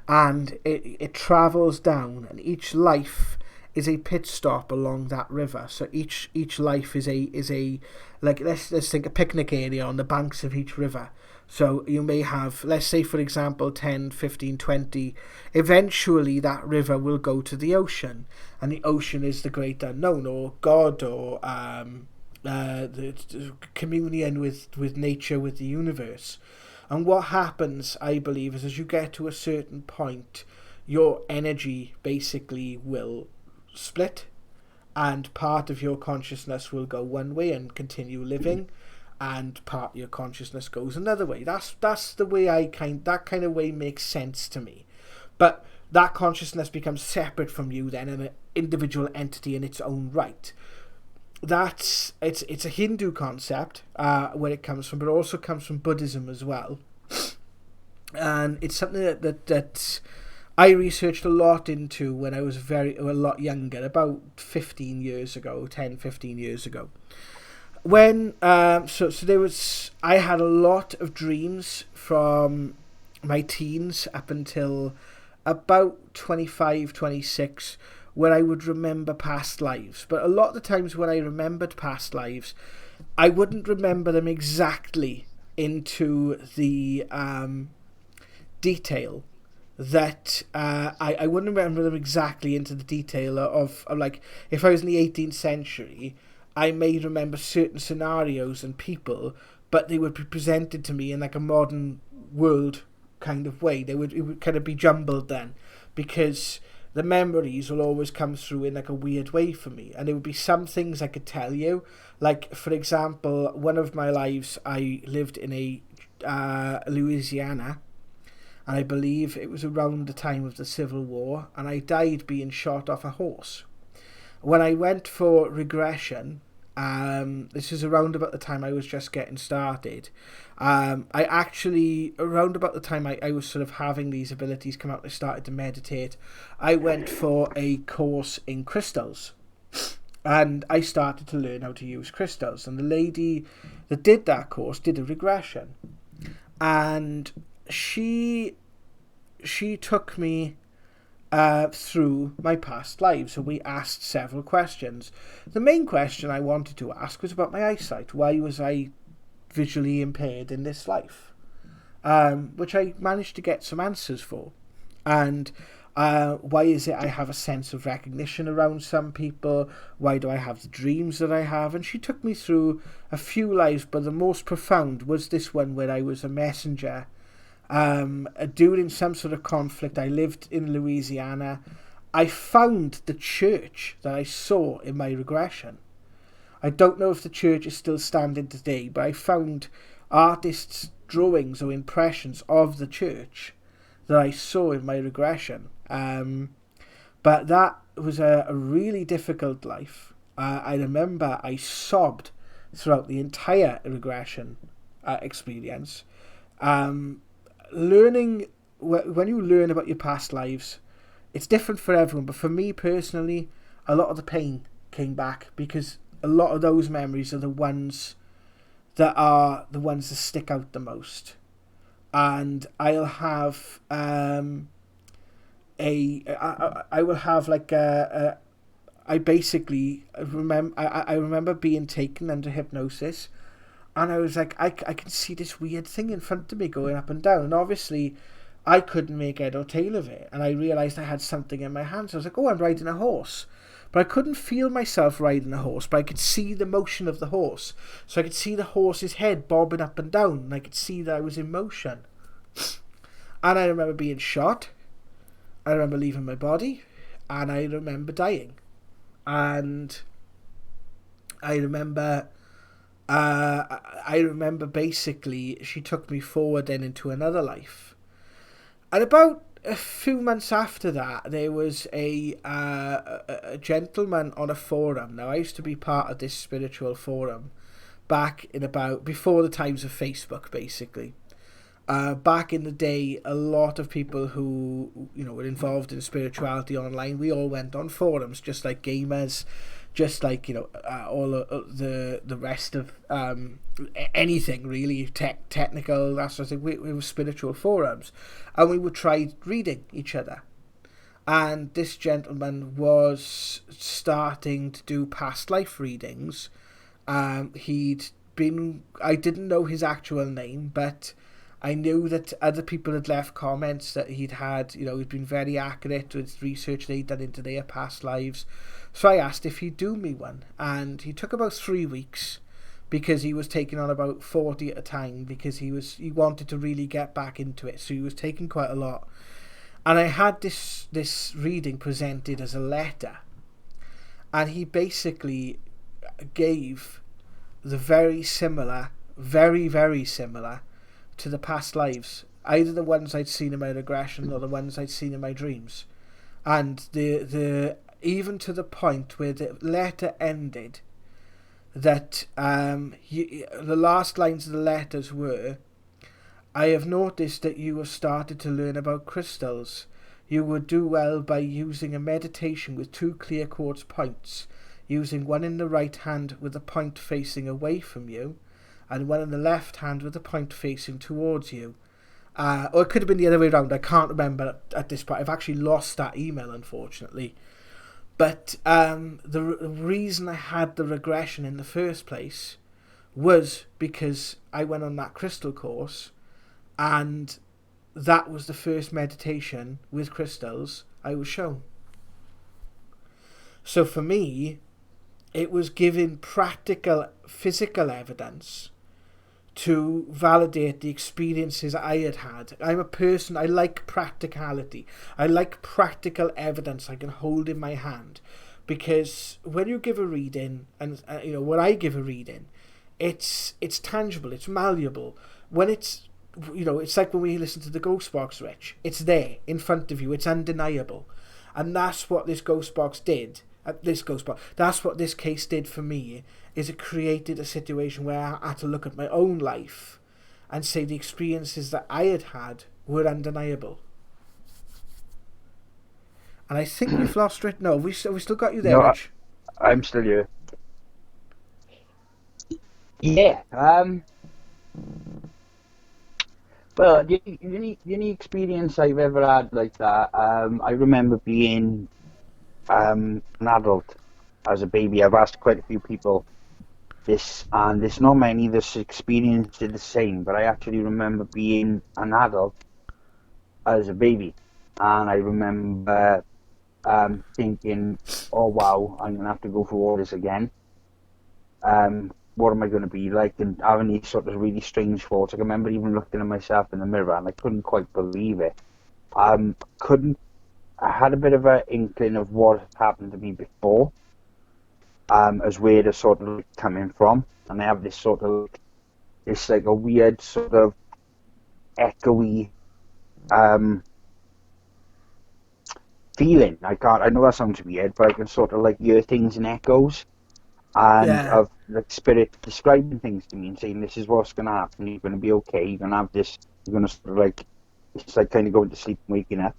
And it travels down, and each life is a pit stop along that river. So each life is a like, let's think a picnic area on the banks of each river. So you may have, let's say, for example, 10, 15, 20. Eventually, that river will go to the ocean. And the ocean is the great unknown, or God, or the communion with nature, with the universe. And what happens, I believe, is as you get to a certain point, your energy basically will split. And part of your consciousness will go one way and continue living. And part of your consciousness goes another way. That's the way that kind of way makes sense to me. But that consciousness becomes separate from you then, and an individual entity in its own right. It's a Hindu concept where it comes from, but it also comes from Buddhism as well. And it's something that I researched a lot into when I was a lot younger, about 15 years ago, 10, 15 years ago. When so there was, I had a lot of dreams from my teens up until about 25, 26, where I would remember past lives. But a lot of the times when I remembered past lives, I wouldn't remember them exactly into the detail that I wouldn't remember them exactly into the detail of like, if I was in the 18th century, I may remember certain scenarios and people, but they would be presented to me in like a modern world kind of way. It would kind of be jumbled then, because the memories will always come through in like a weird way for me. And there would be some things I could tell you. Like, for example, one of my lives, I lived in a Louisiana, and I believe it was around the time of the Civil War, and I died being shot off a horse. When I went for regression, this is around about the time I was just getting started. I actually, around about the time I was sort of having these abilities come out, I started to meditate. I went for a course in crystals, and I started to learn how to use crystals. And the lady that did that course did a regression, and she took me through my past lives. So we asked several questions. The main question I wanted to ask was about my eyesight. Why was I visually impaired in this life? Which I managed to get some answers for. And why is it I have a sense of recognition around some people? Why do I have the dreams that I have? And she took me through a few lives, but the most profound was this one where I was a messenger. During some sort of conflict, I lived in Louisiana. I found the church that I saw in my regression. I don't know if the church is still standing today, but I found artists' drawings or impressions of the church that I saw in my regression. But that was a really difficult life. I remember I sobbed throughout the entire regression experience. Learning, when you learn about your past lives, it's different for everyone, but for me personally, a lot of the pain came back, because a lot of those memories are the ones that stick out the most. And I'll have I will have like a I basically I remember being taken under hypnosis, and I was like, I can see this weird thing in front of me going up and down, and obviously I couldn't make head or tail of it, and I realised I had something in my hands. I was like, oh, I'm riding a horse. But I couldn't feel myself riding a horse, but I could see the motion of the horse. So I could see the horse's head bobbing up and down, and I could see that I was in motion. And I remember being shot, I remember leaving my body, and I remember dying. And I remember basically she took me forward then into another life. And about a few months after that, there was a gentleman on a forum. Now, I used to be part of this spiritual forum back in about before the times of Facebook, basically. Back in the day, a lot of people who were involved in spirituality online, we all went on forums, just like gamers, just like all the rest of anything really technical, that sort of thing. We were spiritual forums, and we would try reading each other. And this gentleman was starting to do past life readings. I didn't know his actual name, but I knew that other people had left comments that he'd been very accurate with research they'd done into their past lives. So I asked if he'd do me one, and he took about 3 weeks, because he was taking on about 40 at a time, because he wanted to really get back into it, so he was taking quite a lot. And I had this reading presented as a letter, and he basically gave the very similar, very, very similar to the past lives, either the ones I'd seen in my regression or the ones I'd seen in my dreams. And the even to the point where the letter ended, that the last lines of the letters were, I have noticed that you have started to learn about crystals. You would do well by using a meditation with 2 clear quartz points, using one in the right hand with the point facing away from you, and one in the left hand with the point facing towards you. Or it could have been the other way around. I can't remember at this point. I've actually lost that email, unfortunately. But the reason I had the regression in the first place was because I went on that crystal course, and that was the first meditation with crystals I was shown. So for me, it was giving practical, physical evidence to validate the experiences I had had. I'm a person, I like practicality. I like practical evidence I can hold in my hand. Because when you give a reading, and when I give a reading, it's tangible, it's malleable. When it's like when we listen to the Ghost Box, Rich. It's there, in front of you, it's undeniable. And that's what this Ghost Box did. That's what this case did for me, is it created a situation where I had to look at my own life and say the experiences that I had were undeniable. And I think we've lost Rich. No, we still got you there, Rich. I'm still here. Yeah. Well, the only experience I've ever had like that, I remember being an adult as a baby. I've asked quite a few people this, and there's not many that's experienced it the same, but I actually remember being an adult as a baby, and I remember thinking, oh wow, I'm going to have to go through all this again. What am I going to be like? And having these sort of really strange thoughts. I remember even looking at myself in the mirror, and I couldn't quite believe it. I had a bit of an inkling of what had happened to me before, as where to sort of coming from, and I have this sort of, it's like a weird sort of echoey feeling. I know that sounds weird, but I can sort of like hear things in echoes, and of like spirit describing things to me and saying, this is what's going to happen, you're going to be okay, you're going to have this, you're going to sort of like, it's like kind of going to sleep and waking up.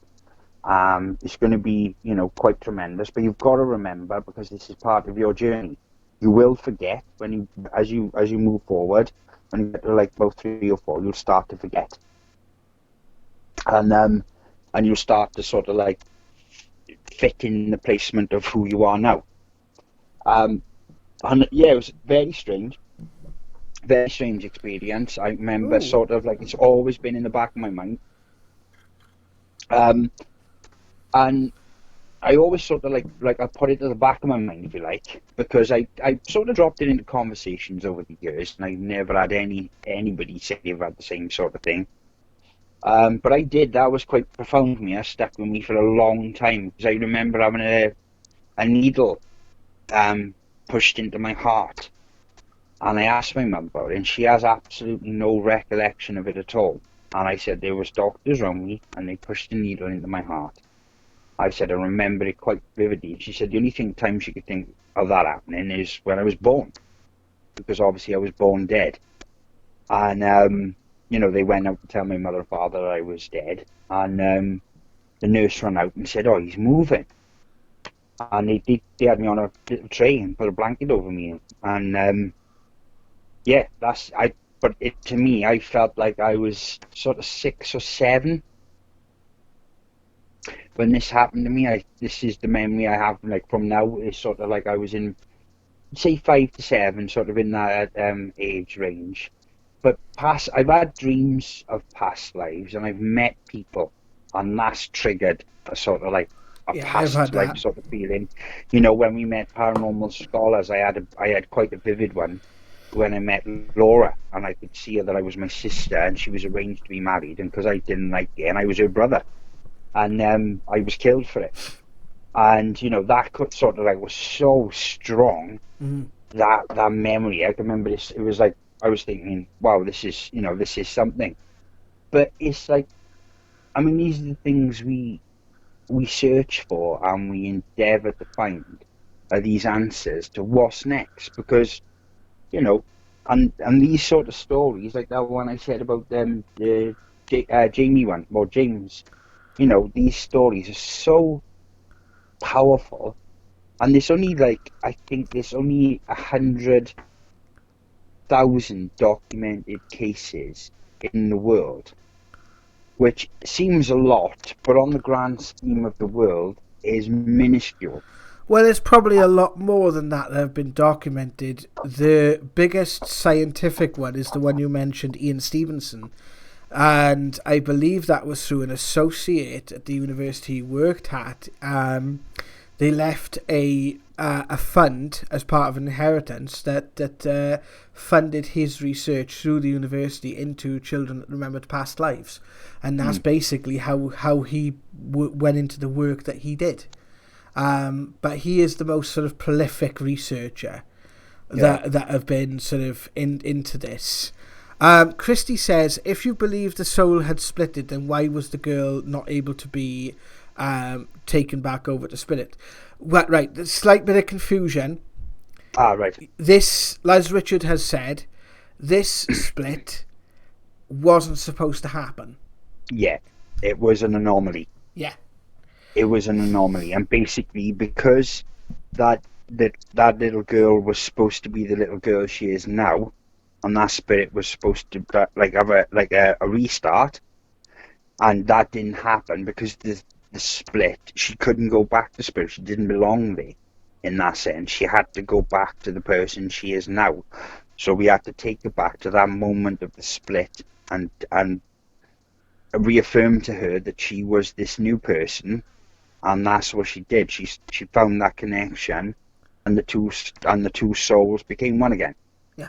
It's going to be, quite tremendous, but you've got to remember, because this is part of your journey. You will forget as you move forward. When you get to like about 3 or 4, you'll start to forget, and you'll start to sort of like fit in the placement of who you are now. And yeah, it was very strange experience. I remember Ooh. sort of like it's always been in the back of my mind. Um, and I always sort of like I put it at the back of my mind, if you like, because I sort of dropped it into conversations over the years, and I've never had anybody say they've had the same sort of thing. But I did. That was quite profound for me. That stuck with me for a long time because I remember having a needle pushed into my heart, and I asked my mum about it, and she has absolutely no recollection of it at all. And I said there was doctors around me, and they pushed the needle into my heart. I said I remember it quite vividly. She said the only time she could think of that happening is when I was born, because obviously I was born dead. And they went out to tell my mother and father I was dead, and the nurse ran out and said, "Oh, he's moving." And they had me on a little tray and put a blanket over me, and yeah, that's I. But to me, I felt like I was sort of 6 or 7 when this happened to me. This is the memory I have, like from now. It's sort of like I was in, say, 5 to 7, sort of in that age range. But I've had dreams of past lives, and I've met people, and that's triggered a sort of like a Yeah, I've had past life that. sort of feeling. When we met paranormal scholars, I had quite a vivid one when I met Laura, and I could see her that I was my sister, and she was arranged to be married, and because I didn't like it, and I was her brother, and I was killed for it. And that sort of like was so strong, that memory. I can remember this. It was like I was thinking, wow, this is something. But it's like, I mean, these are the things we search for and we endeavour to find, are these answers to what's next. Because and these sort of stories, like that one I said about the Jamie one, or James. These stories are so powerful, and there's only I think there's only 100,000 documented cases in the world, which seems a lot, but on the grand scheme of the world is minuscule. Well, there's probably a lot more than that have been documented. The biggest scientific one is the one you mentioned, Ian Stevenson. And I believe that was through an associate at the university he worked at. They left a fund as part of an inheritance that funded his research through the university into children that remembered past lives. And that's basically how he went into the work that he did. But he is the most sort of prolific researcher that have been sort of into this. Christy says, if you believe the soul had splitted, then why was the girl not able to be taken back over to spirit? Well, right, a slight bit of confusion. Right. This, as Richard has said, this split wasn't supposed to happen. Yeah, it was an anomaly. Yeah. It was an anomaly, and basically because that little girl was supposed to be the little girl she is now, and that spirit was supposed to have a restart, and that didn't happen because the split. She couldn't go back to spirit. She didn't belong there. In that sense, she had to go back to the person she is now. So we had to take her back to that moment of the split and reaffirm to her that she was this new person. And that's what she did. She found that connection, and the two souls became one again. Yeah.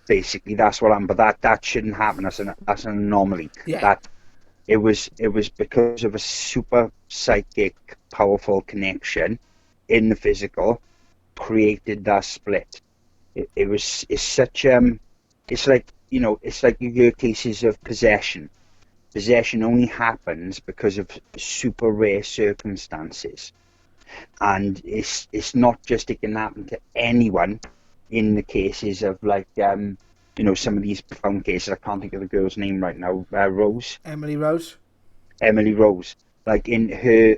Basically, that's what I'm. But that shouldn't happen. That's an anomaly. Yeah. That it was because of a super psychic, powerful connection in the physical, created that split. It's such it's like you hear cases of possession. Possession only happens because of super rare circumstances, and it's not just it can happen to anyone. In the cases of some of these profound cases, I can't think of the girl's name right now. Emily Rose. Like in her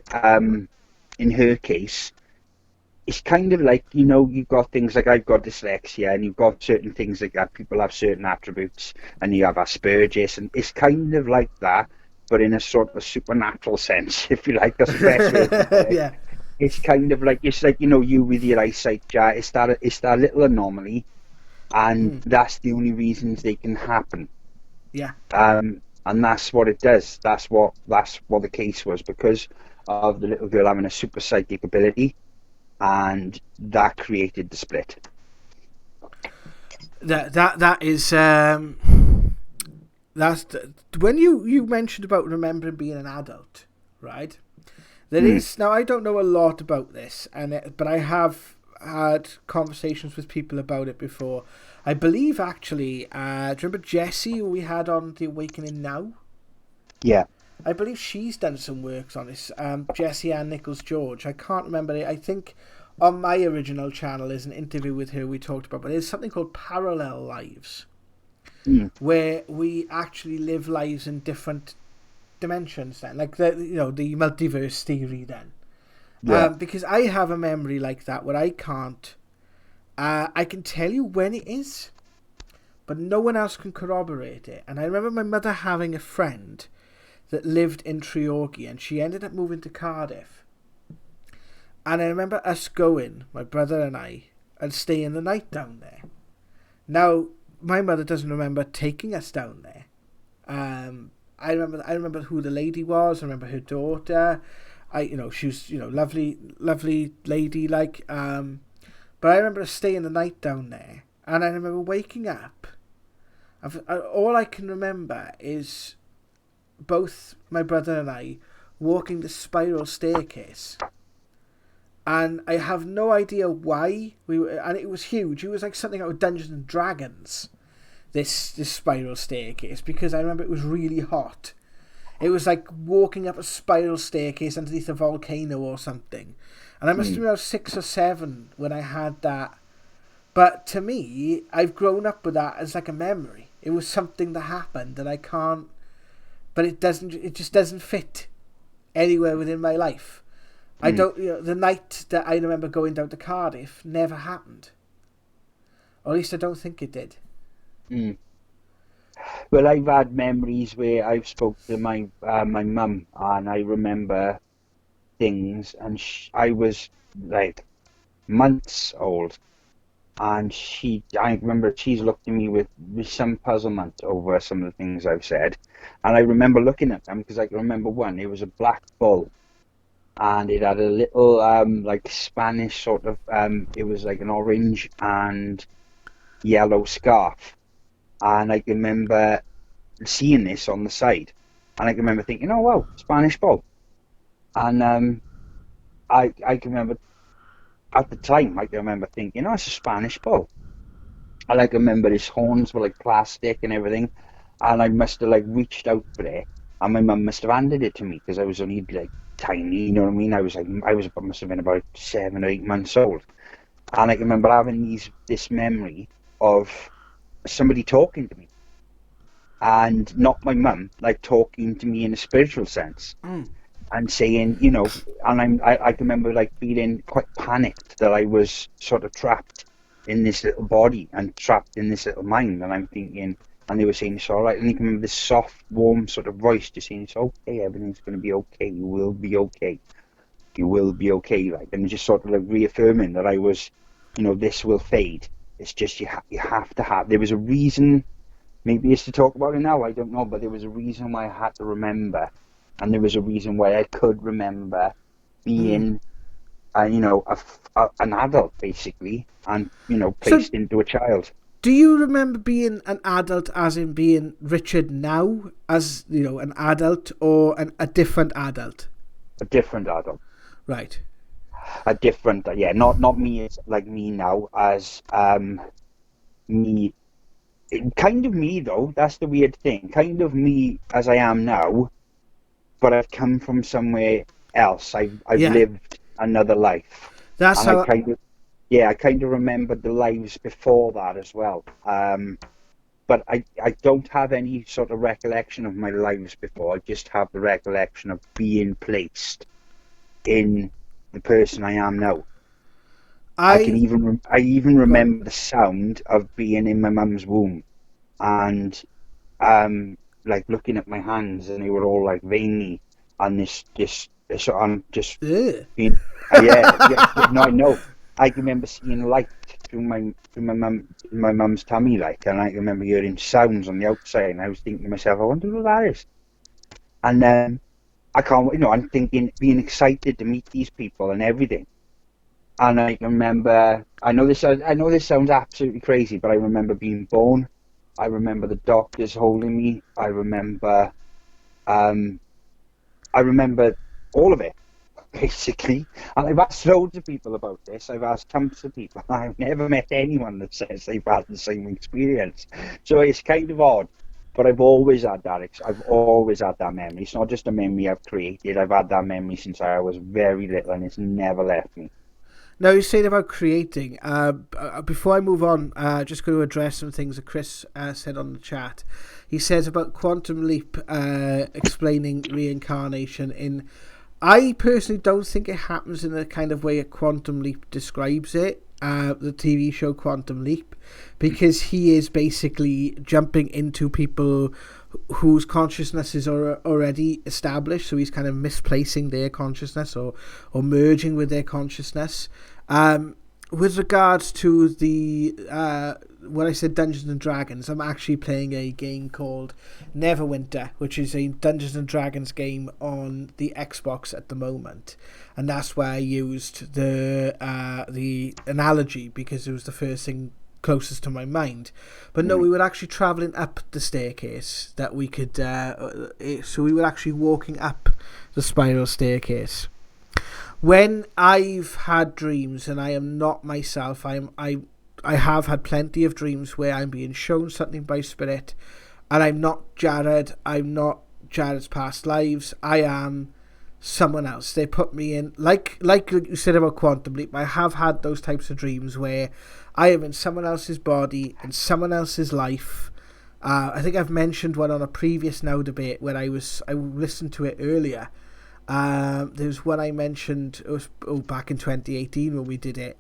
case, it's kind of like, you've got things like I've got dyslexia, and you've got certain things like that. People have certain attributes, and you have Asperger's, and it's kind of like that, but in a sort of supernatural sense, if you like. That's the best way to say it. Yeah. it's kind of like, it's like, you know, you with your eyesight, Jar, it's that little anomaly, and that's the only reasons they can happen. Yeah. And that's what it does. That's what the case was, because of the little girl having a super psychic ability, and that created the split. That is that's when you mentioned about remembering being an adult, right? There is now, I don't know a lot about this, but I have had conversations with people about it before. I believe actually, do you remember Jessie, who we had on The Awakening Now? Yeah. I believe she's done some works on this. Jessie Ann Nichols George. I can't remember it. I think on my original channel is an interview with her we talked about, but there's something called Parallel Lives, where we actually live lives in different dimensions. Then, like the multiverse theory. Then, because I have a memory like that where I can't. I can tell you when it is, but no one else can corroborate it. And I remember my mother having a friend that lived in Treorchy, and she ended up moving to Cardiff. And I remember us going, my brother and I, and staying the night down there. Now, my mother doesn't remember taking us down there. I remember who the lady was. I remember her daughter. She was, lovely lady, like. But I remember us staying the night down there, and I remember waking up. All I can remember is both my brother and I walking the spiral staircase, and I have no idea why we were, and it was huge. It was like something out of Dungeons and Dragons, this spiral staircase, because I remember it was really hot. It was like walking up a spiral staircase underneath a volcano or something. And I must have been about 6 or 7 when I had that. But to me, I've grown up with that as like a memory. It was something that happened, and I can't. But it just doesn't fit anywhere within my life. I don't. The night that I remember going down to Cardiff never happened. Or at least I don't think it did. Well, I've had memories where I've spoke to my mum, and I remember things, and I was like months old, and I remember she's looked at me with some puzzlement over some of the things I've said, and I remember looking at them, because I can remember one. It was a black bull, and it had a little like Spanish sort of it was like an orange and yellow scarf, and I can remember seeing this on the side, and I can remember thinking, oh wow, Spanish bull. And I can remember at the time, I can remember thinking, oh, it's a Spanish bull. And I can remember his horns were like plastic and everything, and I must have like reached out for it, and my mum must have handed it to me, because I was only like tiny, you know what I mean? I must have been about 7 or 8 months old, and I can remember having this memory of somebody talking to me, and not my mum, like talking to me in a spiritual sense. And saying, and I can remember like feeling quite panicked that I was sort of trapped in this little body and trapped in this little mind, and I'm thinking, and they were saying it's all right, and you can remember this soft, warm sort of voice just saying, it's okay, everything's going to be okay, you will be okay, like, and just sort of like reaffirming that I was, this will fade. It's just you have to have. There was a reason. Maybe it's to talk about it now, I don't know, but there was a reason why I had to remember. And there was a reason why I could remember being, an adult, basically, and, placed into a child. Do you remember being an adult, as in being Richard now, as, an adult, or a different adult? A different adult. Right. A different, not me as, like, me now, as me. Kind of me, though, that's the weird thing. Kind of me as I am now, but I've come from somewhere else. I've lived another life. That's and how. I kind of remembered the lives before that as well. But I don't have any sort of recollection of my lives before. I just have the recollection of being placed in the person I am now. I even remember the sound of being in my mum's womb, and like looking at my hands, and they were all like veiny, and this So I'm just Ugh. being, yeah. No, I know. I can remember seeing light through my mum's tummy, like, and I remember hearing sounds on the outside, and I was thinking to myself, I wonder who that is. And I can't, I'm thinking, being excited to meet these people and everything. And I remember, I know this sounds absolutely crazy, but I remember being born. I remember the doctors holding me. Um, I remember all of it, basically. And I've asked loads of people about this. I've asked tons of people. I've never met anyone that says they've had the same experience. So it's kind of odd. But I've always had that. I've always had that memory. It's not just a memory I've created. I've had that memory since I was very little, and it's never left me. Now, you're saying about creating. Before I move on, just going to address some things that Chris said on the chat. He says about Quantum Leap explaining reincarnation in... I personally don't think it happens in the kind of way a Quantum Leap describes it, the TV show Quantum Leap, because he is basically jumping into people whose consciousness is already established, so he's kind of misplacing their consciousness or merging with their consciousness. With regards to the when I said Dungeons and Dragons, I'm actually playing a game called Neverwinter, which is a Dungeons and Dragons game on the Xbox at the moment, and that's where I used the analogy because it was the first thing closest to my mind. But no, we were actually travelling up the staircase that we could so we were actually walking up the spiral staircase. When I've had dreams and I am not myself, I have had plenty of dreams where I'm being shown something by spirit and I'm not Jared, I'm not Jared's past lives, I am someone else. They put me in, like you said about Quantum Leap, I have had those types of dreams where I am in someone else's body, in someone else's life. I think I've mentioned one on a previous Now Debate where I listened to it earlier. There was one I mentioned, it was back in 2018 when we did it,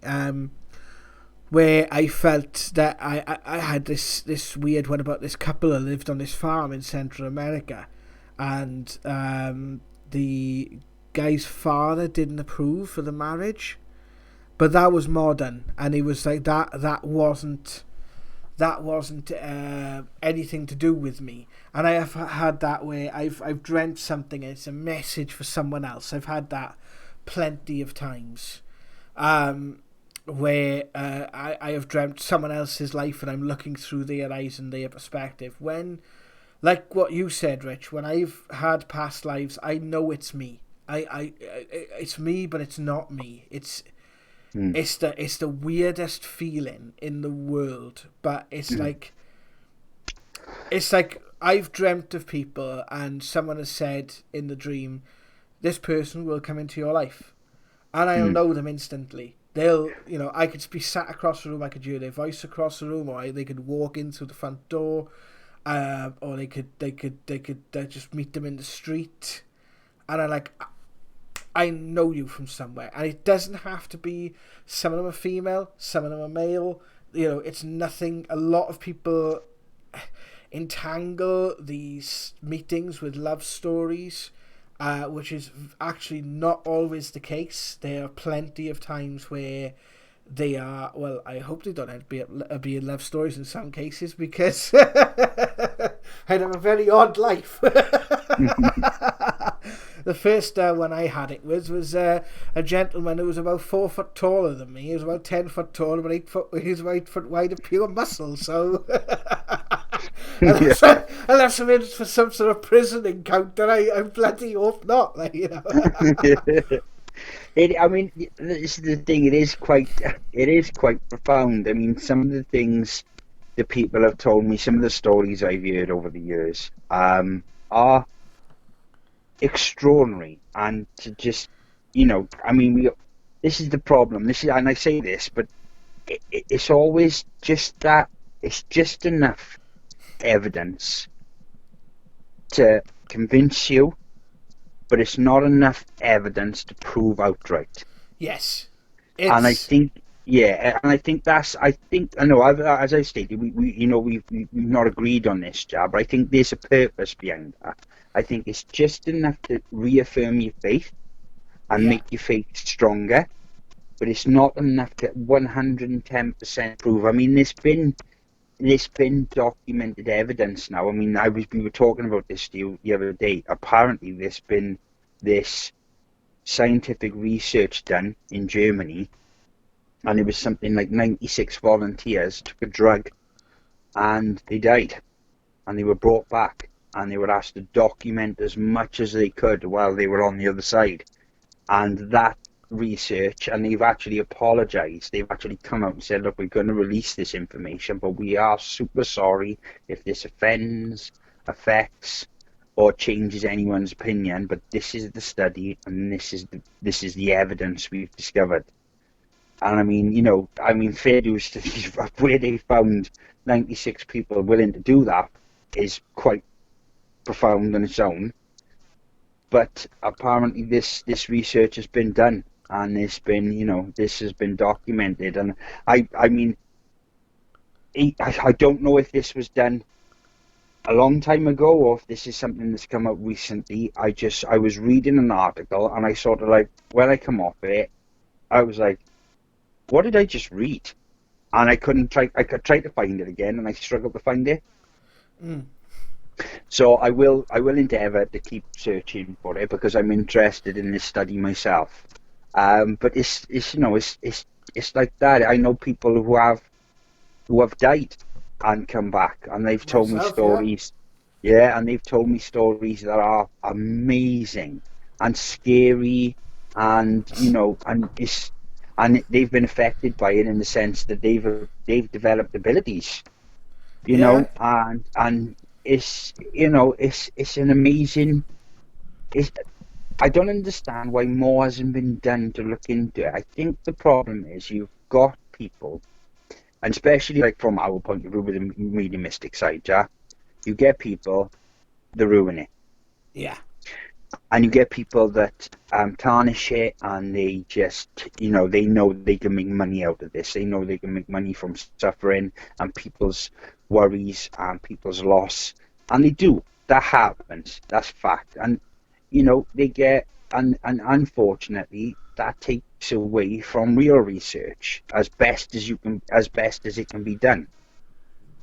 where I felt that I had this weird one about this couple that lived on this farm in Central America, and the guy's father didn't approve for the marriage, but that was modern, and he was like, that wasn't anything to do with me. And I have had that where I've dreamt something and it's a message for someone else. I've had that plenty of times, where I have dreamt someone else's life and I'm looking through their eyes and their perspective. When, like what you said, Rich, when I've had past lives, I know it's me. It's me, but it's not me. It's the weirdest feeling in the world, but it's like I've dreamt of people and someone has said in the dream, this person will come into your life, and I'll know them instantly. They'll, I could be sat across the room, I could hear their voice across the room, or they could walk in through the front door, or they could just meet them in the street, and I know you from somewhere. And it doesn't have to be, some of them are female, some of them are male. It's nothing. A lot of people entangle these meetings with love stories, which is actually not always the case. There are plenty of times where they are, well, I hope they don't have to be in love stories in some cases, because I have a very odd life. The first one I had it with was a gentleman who was about 4 foot taller than me. He was about 10 foot tall, but 8 foot. He was 8 foot wide of pure muscle. So, unless I'm in for some sort of prison encounter, I bloody hope not. This is the thing. It is quite profound. I mean, some of the things that people have told me, some of the stories I've heard over the years, are extraordinary. And to just, this is the problem. And I say this, but it's always just that. It's just enough evidence to convince you, but it's not enough evidence to prove outright. Yes. And I think, I know, as I stated, we've not agreed on this, Jab, but I think there's a purpose behind that. I think it's just enough to reaffirm your faith, and Yeah. make your faith stronger, but it's not enough to 110% prove. I mean, there's been documented evidence now. I mean, we were talking about this the other day. Apparently, there's been this scientific research done in Germany, and it was something like 96 volunteers took a drug and they died, and they were brought back, and they were asked to document as much as they could while they were on the other side. And that research, and they've actually apologized. They've actually come out and said, look, we're going to release this information, but we are super sorry if this offends, affects, or changes anyone's opinion, but this is the study, and this is the evidence we've discovered. And I mean, fair dues to these, where they found 96 people willing to do that is quite profound on its own. But apparently this research has been done, and it's been, this has been documented. And I don't know if this was done a long time ago or if this is something that's come up recently. I was reading an article, and I sort of like, when I come off it, I was like, what did I just read? And I could try to find it again, and I struggled to find it. So I will endeavour to keep searching for it, because I'm interested in this study myself. But it's like that. I know people who have died and come back, and they've told me stories. Yeah, and they've told me stories that are amazing and scary, and and they've been affected by it in the sense that they've developed abilities, and it's an amazing. I don't understand why more hasn't been done to look into it. I think the problem is you've got people, and especially like from our point of view with the mediumistic side, you get people that ruin it. Yeah. And you get people that tarnish it, and they just, they know they can make money out of this. They know they can make money from suffering and people's worries and people's loss. And they do. That happens. That's fact. And, they get, and unfortunately, that takes away from real research as best as it can be done.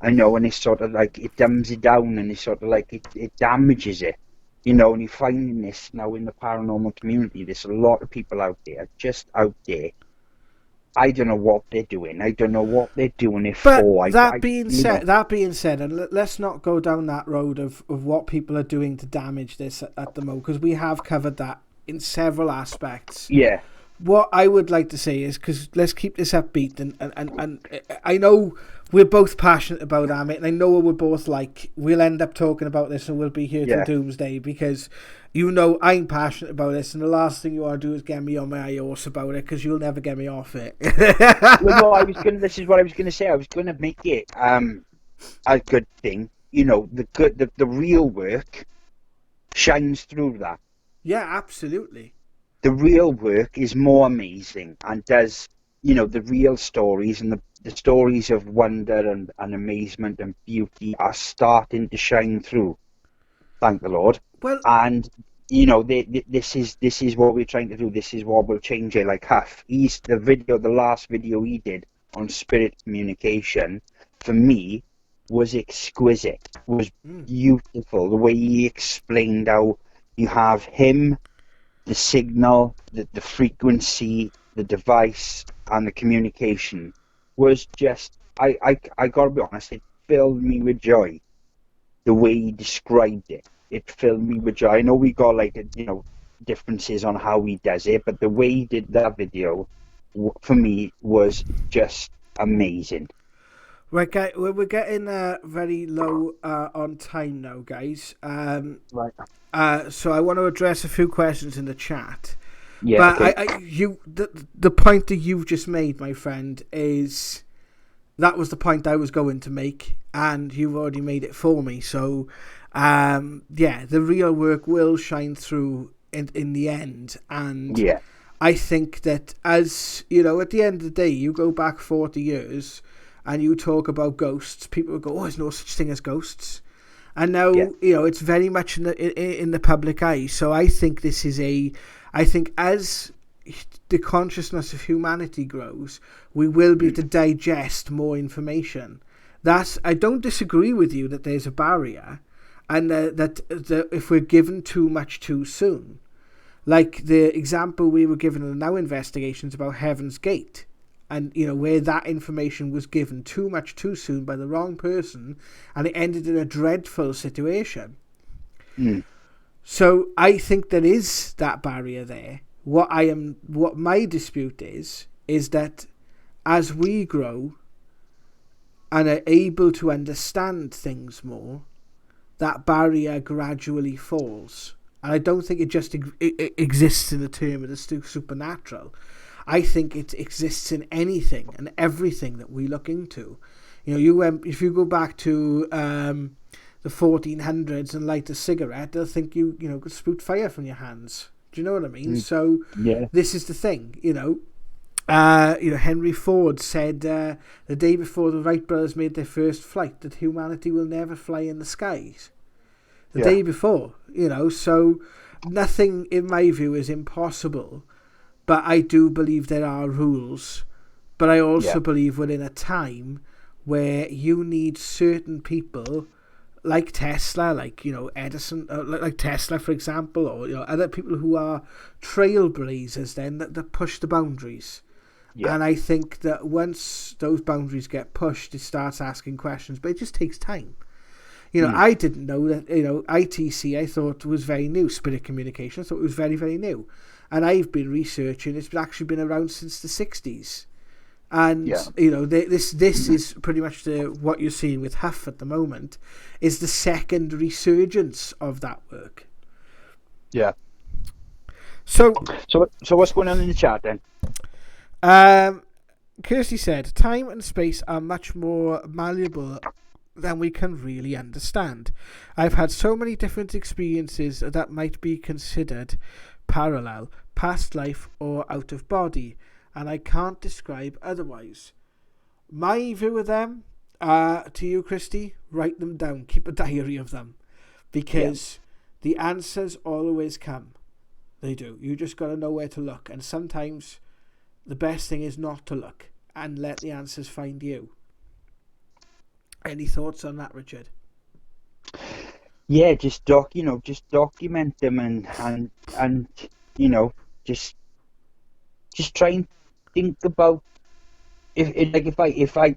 I know, and it's sort of like, it dumbs it down, and it's sort of like, it damages it. And you're finding this now in the paranormal community. There's a lot of people out there, I don't know what they're doing. I don't know what they're doing it for. That being said, and let's not go down that road of what people are doing to damage this at the moment, because we have covered that in several aspects. Yeah. What I would like to say is, because let's keep this upbeat, and I know we're both passionate about Amit, and I know we're both like, we'll end up talking about this and we'll be here till doomsday, because I'm passionate about this, and the last thing you want to do is get me on my high horse about it, because you'll never get me off it. Well, no, this is what I was going to say. I was going to make it a good thing. The real work shines through that. Yeah, absolutely. The real work is more amazing, and does, the real stories and the stories of wonder and amazement and beauty are starting to shine through. Thank the Lord. Well, and this is what we're trying to do. This is what will change it. Like Huff, the last video he did on spirit communication, for me, was exquisite. Was beautiful. The way he explained how you have him, the signal, the frequency, the device, and the communication was just, I gotta be honest, it filled me with joy. The way he described it, it filled me with joy. I know we got differences on how he does it, but the way he did that video, for me, was just amazing. We're getting very low on time now, guys. Right. So I want to address a few questions in the chat. Yeah. But okay. The point that you've just made, my friend, is that was the point I was going to make, and you've already made it for me. So, the real work will shine through in the end, and I think that, as at the end of the day, you go back 40 years and you talk about ghosts, people will go, "Oh, there's no such thing as ghosts." And now, it's very much in the public eye. So I think this is I think as the consciousness of humanity grows, we will be able to digest more information. I don't disagree with you that there's a barrier, and that if we're given too much too soon, like the example we were given in the Now investigations about Heaven's Gate, and where that information was given too much too soon by the wrong person, and it ended in a dreadful situation. So I think there is that barrier there. What my dispute is that as we grow and are able to understand things more, that barrier gradually falls. And I don't think it just exists in the term of the supernatural. I think it exists in anything and everything that we look into. If you go back to the 1400s and light a cigarette, they'll think you could spout fire from your hands. Do you know what I mean? So this is the thing, Henry Ford said the day before the Wright brothers made their first flight that humanity will never fly in the skies. The day before, so nothing in my view is impossible, but I do believe there are rules. But I also believe we're in a time where you need certain people like Tesla, like Edison, like Tesla for example, or other people who are trailblazers then that push the boundaries. And I think that once those boundaries get pushed, it starts asking questions, but it just takes time. I didn't know that, ITC I thought was very new, spirit communication, I thought it was very, very new. And I've been researching, it's actually been around since the 60s. And, this is pretty much what you're seeing with Huff at the moment, is the second resurgence of that work. Yeah. So what's going on in the chat then? Kirsty said, time and space are much more malleable than we can really understand. I've had so many different experiences that might be considered parallel, past life or out of body, and I can't describe otherwise. My view of them, to you, Christy, write them down, keep a diary of them, because the answers always come. They do. You just got to know where to look, and sometimes the best thing is not to look and let the answers find you. Any thoughts on that, Richard? Yeah, just document them and just try and think about if I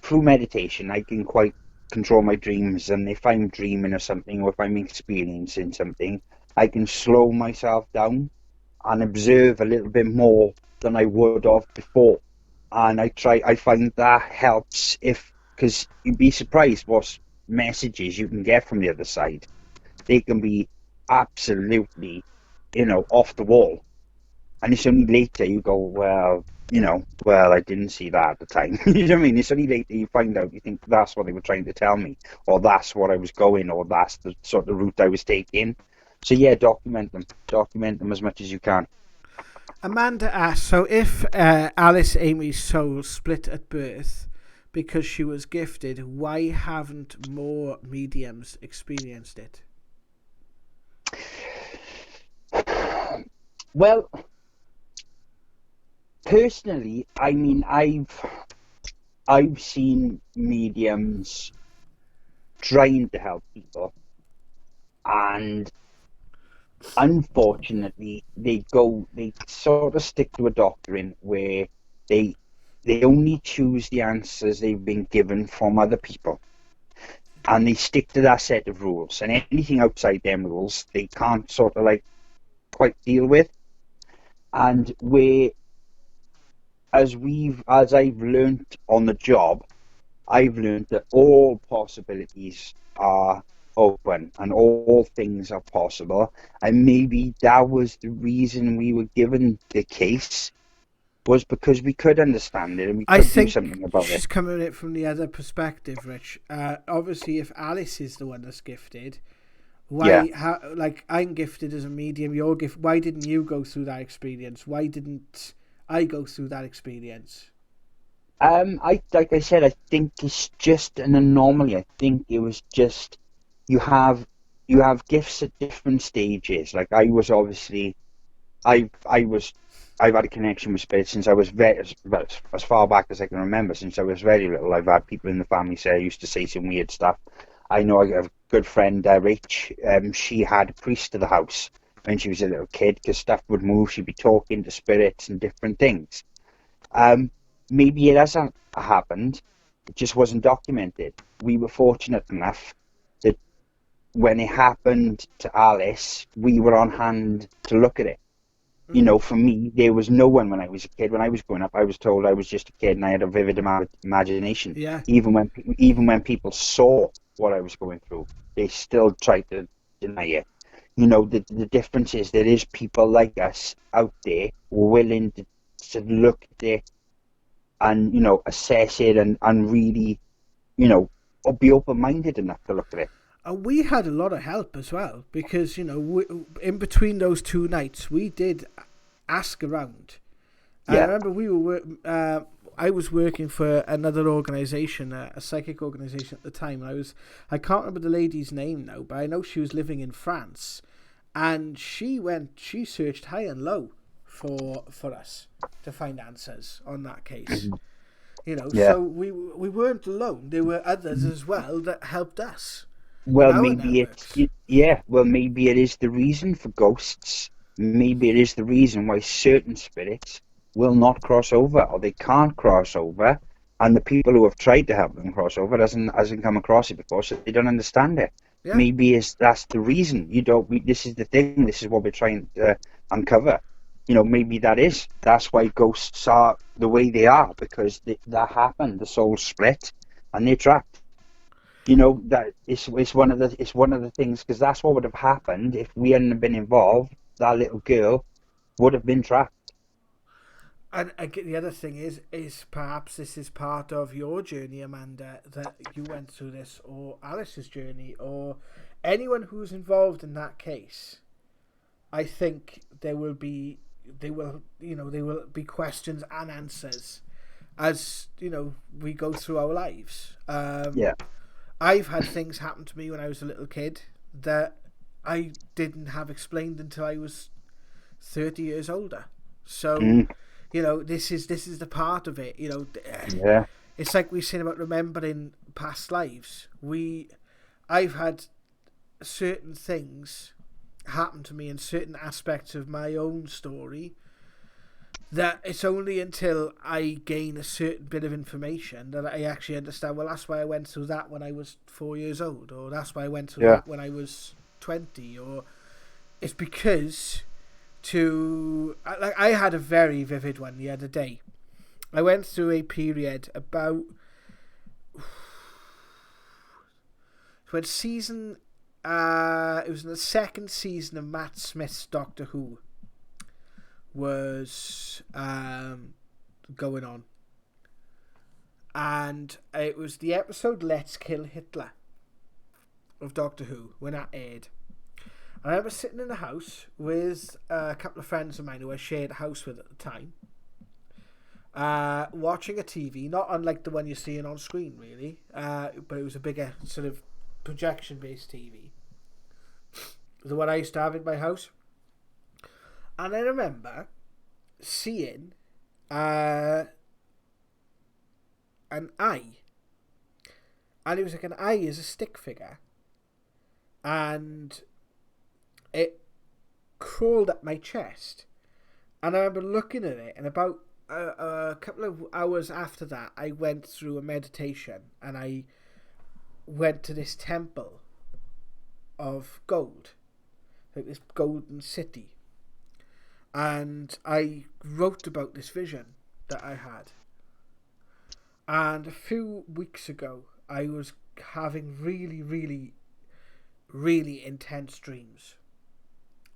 through meditation I can quite control my dreams, and if I'm dreaming of something or if I'm experiencing something, I can slow myself down and observe a little bit more than I would have before, and I find that helps, because you'd be surprised what messages you can get from the other side. They can be absolutely off the wall, and it's only later you go, well I didn't see that at the time. You know what I mean? It's only later you find out, you think that's what they were trying to tell me, or that's what I was going, or that's the sort of route I was taking. So yeah, document them as much as you can. Amanda asks, so if Alice Amy's soul split at birth because she was gifted, why haven't more mediums experienced it? Well, personally, I mean, I've seen mediums trying to help people, and unfortunately they sort of stick to a doctrine where they only choose the answers they've been given from other people, and they stick to that set of rules, and anything outside them rules they can't sort of like quite deal with. And as I've learnt on the job, I've learnt that all possibilities are open and all things are possible, and maybe that was the reason we were given the case, was because we could understand it and we could do something about it. She's coming at it from the other perspective, Rich. Obviously, if Alice is the one that's gifted, I'm gifted as a medium, you're gifted. Why didn't you go through that experience? Why didn't I go through that experience? Like I said, I think it's just an anomaly. I think it was just you have gifts at different stages. Like I was obviously I've had a connection with spirits since I was as far back as I can remember. Since I was very little, I've had people in the family say I used to say some weird stuff. I know I have a good friend, Rach. She had a priest to the house when she was a little kid because stuff would move. She'd be talking to spirits and different things. Maybe it hasn't happened. It just wasn't documented. We were fortunate enough that when it happened to Alice, we were on hand to look at it. You know, for me, there was no one when I was a kid. When I was growing up, I was told I was just a kid and I had a vivid imagination. Yeah. Even when people saw what I was going through, they still tried to deny it. You know, the difference is there is people like us out there willing to look at it and, you know, assess it and really, you know, or be open-minded enough to look at it. And we had a lot of help as well because, you know, in between those 2 nights, we did ask around. Yeah. I remember I was working for another organisation, a psychic organisation at the time. I can't remember the lady's name now, but I know she was living in France, and she searched high and low for us to find answers on that case. You know, Yeah. so we weren't alone. There were others as well that helped us. Well, maybe maybe it is the reason for ghosts. Maybe it is the reason why certain spirits will not cross over, or they can't cross over, and the people who have tried to help them cross over hasn't come across it before, so they don't understand it. Yeah. Maybe that's the reason. This is the thing. This is what we're trying to uncover. You know, maybe that's why ghosts are the way they are, because that happened. The souls split, and they're trapped. You know, that it's one of the things, because that's what would have happened if we hadn't been involved. That little girl would have been trapped. And the other thing is perhaps this is part of your journey, Amanda, that you went through this, or Alice's journey, or anyone who's involved in that case. I think there will be questions and answers as, you know, we go through our lives. Yeah. I've had things happen to me when I was a little kid that I didn't have explained until I was 30 years older. So, you know, this is the part of it. You know, Yeah. It's like we said about remembering past lives. I've had certain things happen to me in certain aspects of my own story that it's only until I gain a certain bit of information that I actually understand, well, that's why I went through that when I was 4 years old, or that's why I went through that when I was 20, or it's because I had a very vivid one the other day. I went through a period about when it was in the second season of Matt Smith's Doctor Who was going on, and it was the episode Let's Kill Hitler of Doctor Who when that aired. And I remember sitting in the house with a couple of friends of mine who I shared a house with at the time, watching a TV, not unlike the one you're seeing on screen really, but it was a bigger sort of projection based TV, the one I used to have in my house. And I remember seeing an eye, and it was like an eye as a stick figure, and it crawled up my chest, and I remember looking at it, and about a couple of hours after that I went through a meditation, and I went to this temple of gold, like this golden city. And I wrote about this vision that I had. And a few weeks ago, I was having really, really, really intense dreams.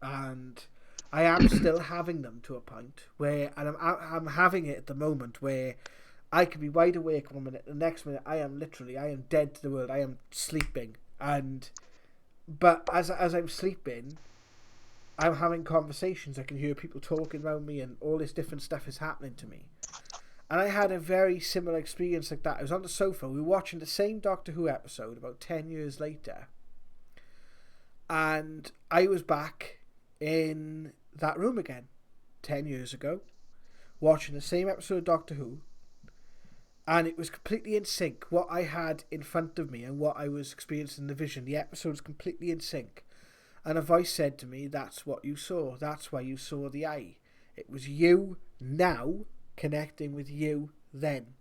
And I am still having them to a point where, and I'm having it at the moment where I can be wide awake 1 minute, the next minute I am dead to the world. I am sleeping. But as I'm sleeping, I'm having conversations. I can hear people talking around me, and all this different stuff is happening to me. And I had a very similar experience like that. I was on the sofa. We were watching the same Doctor Who episode about 10 years later. And I was back in that room again. 10 years ago, watching the same episode of Doctor Who, and it was completely in sync. What I had in front of me and what I was experiencing in the vision, the episode was completely in sync. And a voice said to me, that's what you saw. That's why you saw the eye. It was you now connecting with you then.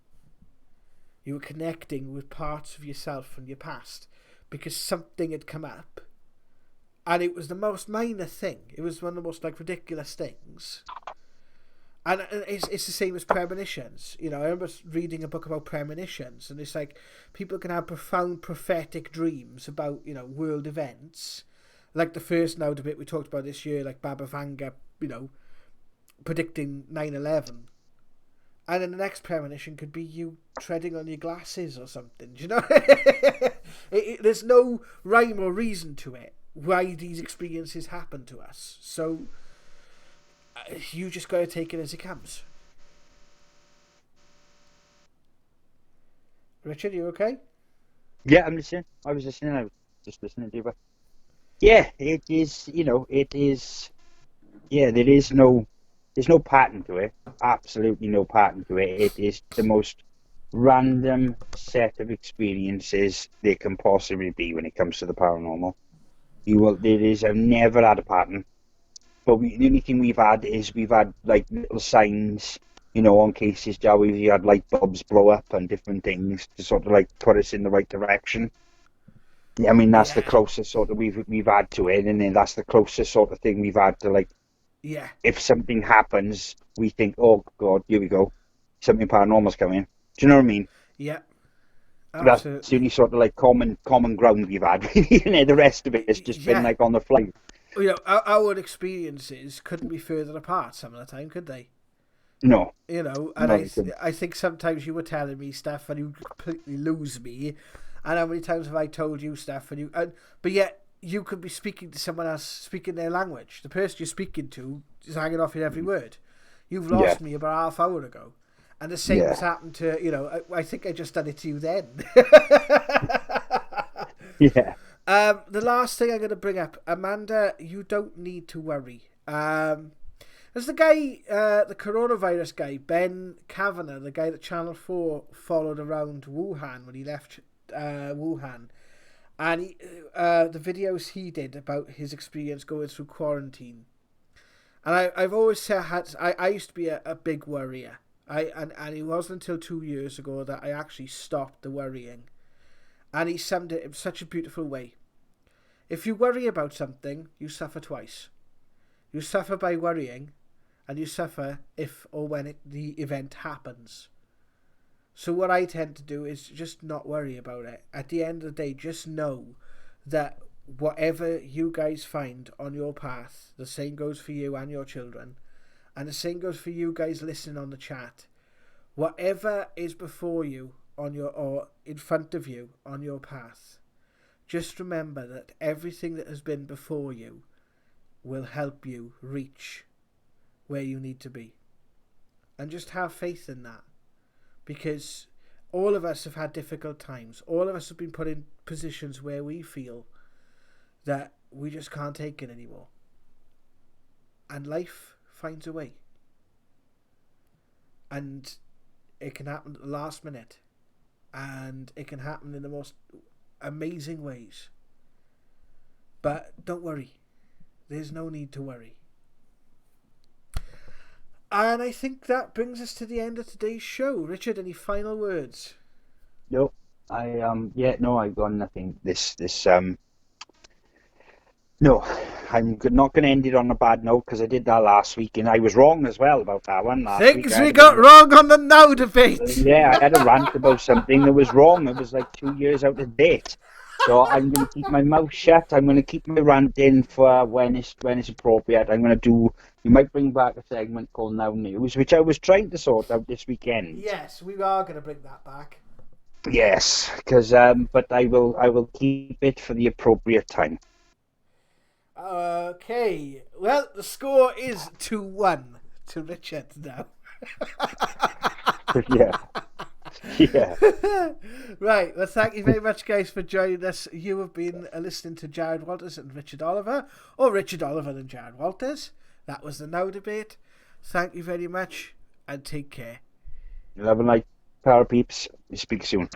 You were connecting with parts of yourself from your past because something had come up. And it was the most minor thing. It was one of the most ridiculous things. And it's the same as premonitions. I remember reading a book about premonitions, and it's people can have profound prophetic dreams about, world events. Like the first now debate we talked about this year, Baba Vanga, predicting 9/11. And then the next premonition could be you treading on your glasses or something. Do you know? There's no rhyme or reason to it, why these experiences happen to us. So you just got to take it as it comes. Richard, you okay? Yeah, I'm listening. I was listening. I was just listening to you. But yeah, it is. It is. Yeah, there's no pattern to it. Absolutely no pattern to it. It is the most random set of experiences there can possibly be when it comes to the paranormal. I've never had a pattern. But the only thing we've had is little signs, on cases, we had light bulbs blow up and different things to sort of put us in the right direction. I mean, that's the closest sort of we've had to it, and then that's the closest sort of thing we've had to if something happens, we think, oh God, here we go, something paranormal's coming. Do you know what I mean? Yeah. Absolutely. That's the only sort of common ground we've had. The rest of it has just been on the fly. Our experiences couldn't be further apart some of the time, could they? No. And I think sometimes you were telling me stuff and you completely lose me. And how many times have I told you stuff but yet you could be speaking to someone else speaking their language. The person you're speaking to is hanging off in every word. You've lost me about half hour ago. And the same has happened to, I think I just done it to you then. Yeah. The last thing I'm going to bring up, Amanda, you don't need to worry. There's the guy, the coronavirus guy, Ben Kavanagh, the guy that Channel 4 followed around Wuhan when he left Wuhan. And the videos he did about his experience going through quarantine. And I've always said, I used to be a big worrier. And it wasn't until 2 years ago that I actually stopped the worrying. And he summed it in such a beautiful way. If you worry about something, you suffer twice. You suffer by worrying, and you suffer if or when the event happens. So what I tend to do is just not worry about it. At the end of the day, just know that whatever you guys find on your path, the same goes for you and your children, and the same goes for you guys listening on the chat. Whatever is before you or in front of you on your path, just remember that everything that has been before you will help you reach where you need to be. And just have faith in that. Because all of us have had difficult times. All of us have been put in positions where we feel that we just can't take it anymore. And life finds a way. And it can happen at the last minute. And it can happen in the most amazing ways. But don't worry. There's no need to worry. And I think that brings us to the end of today's show. Richard, any final words? No, I've got nothing. No, I'm not going to end it on a bad note because I did that last week and I was wrong as well about that one last week. Things we got wrong on the Now debate. Yeah, I had a rant about something that was wrong. It was 2 years out of date. So I'm going to keep my mouth shut. I'm going to keep my rant in for when it's appropriate. We might bring back a segment called Now News, which I was trying to sort out this weekend. Yes, we are going to bring that back. Yes, because but I will keep it for the appropriate time. Okay. Well, the score is 2-1 to Richard now. Yeah. Yeah. Right. Well, thank you very much, guys, for joining us. You have been listening to Jared Walters and Richard Oliver, or Richard Oliver and Jared Walters. That was the Now debate. Thank you very much, and take care. Love and light, power peeps. We speak soon.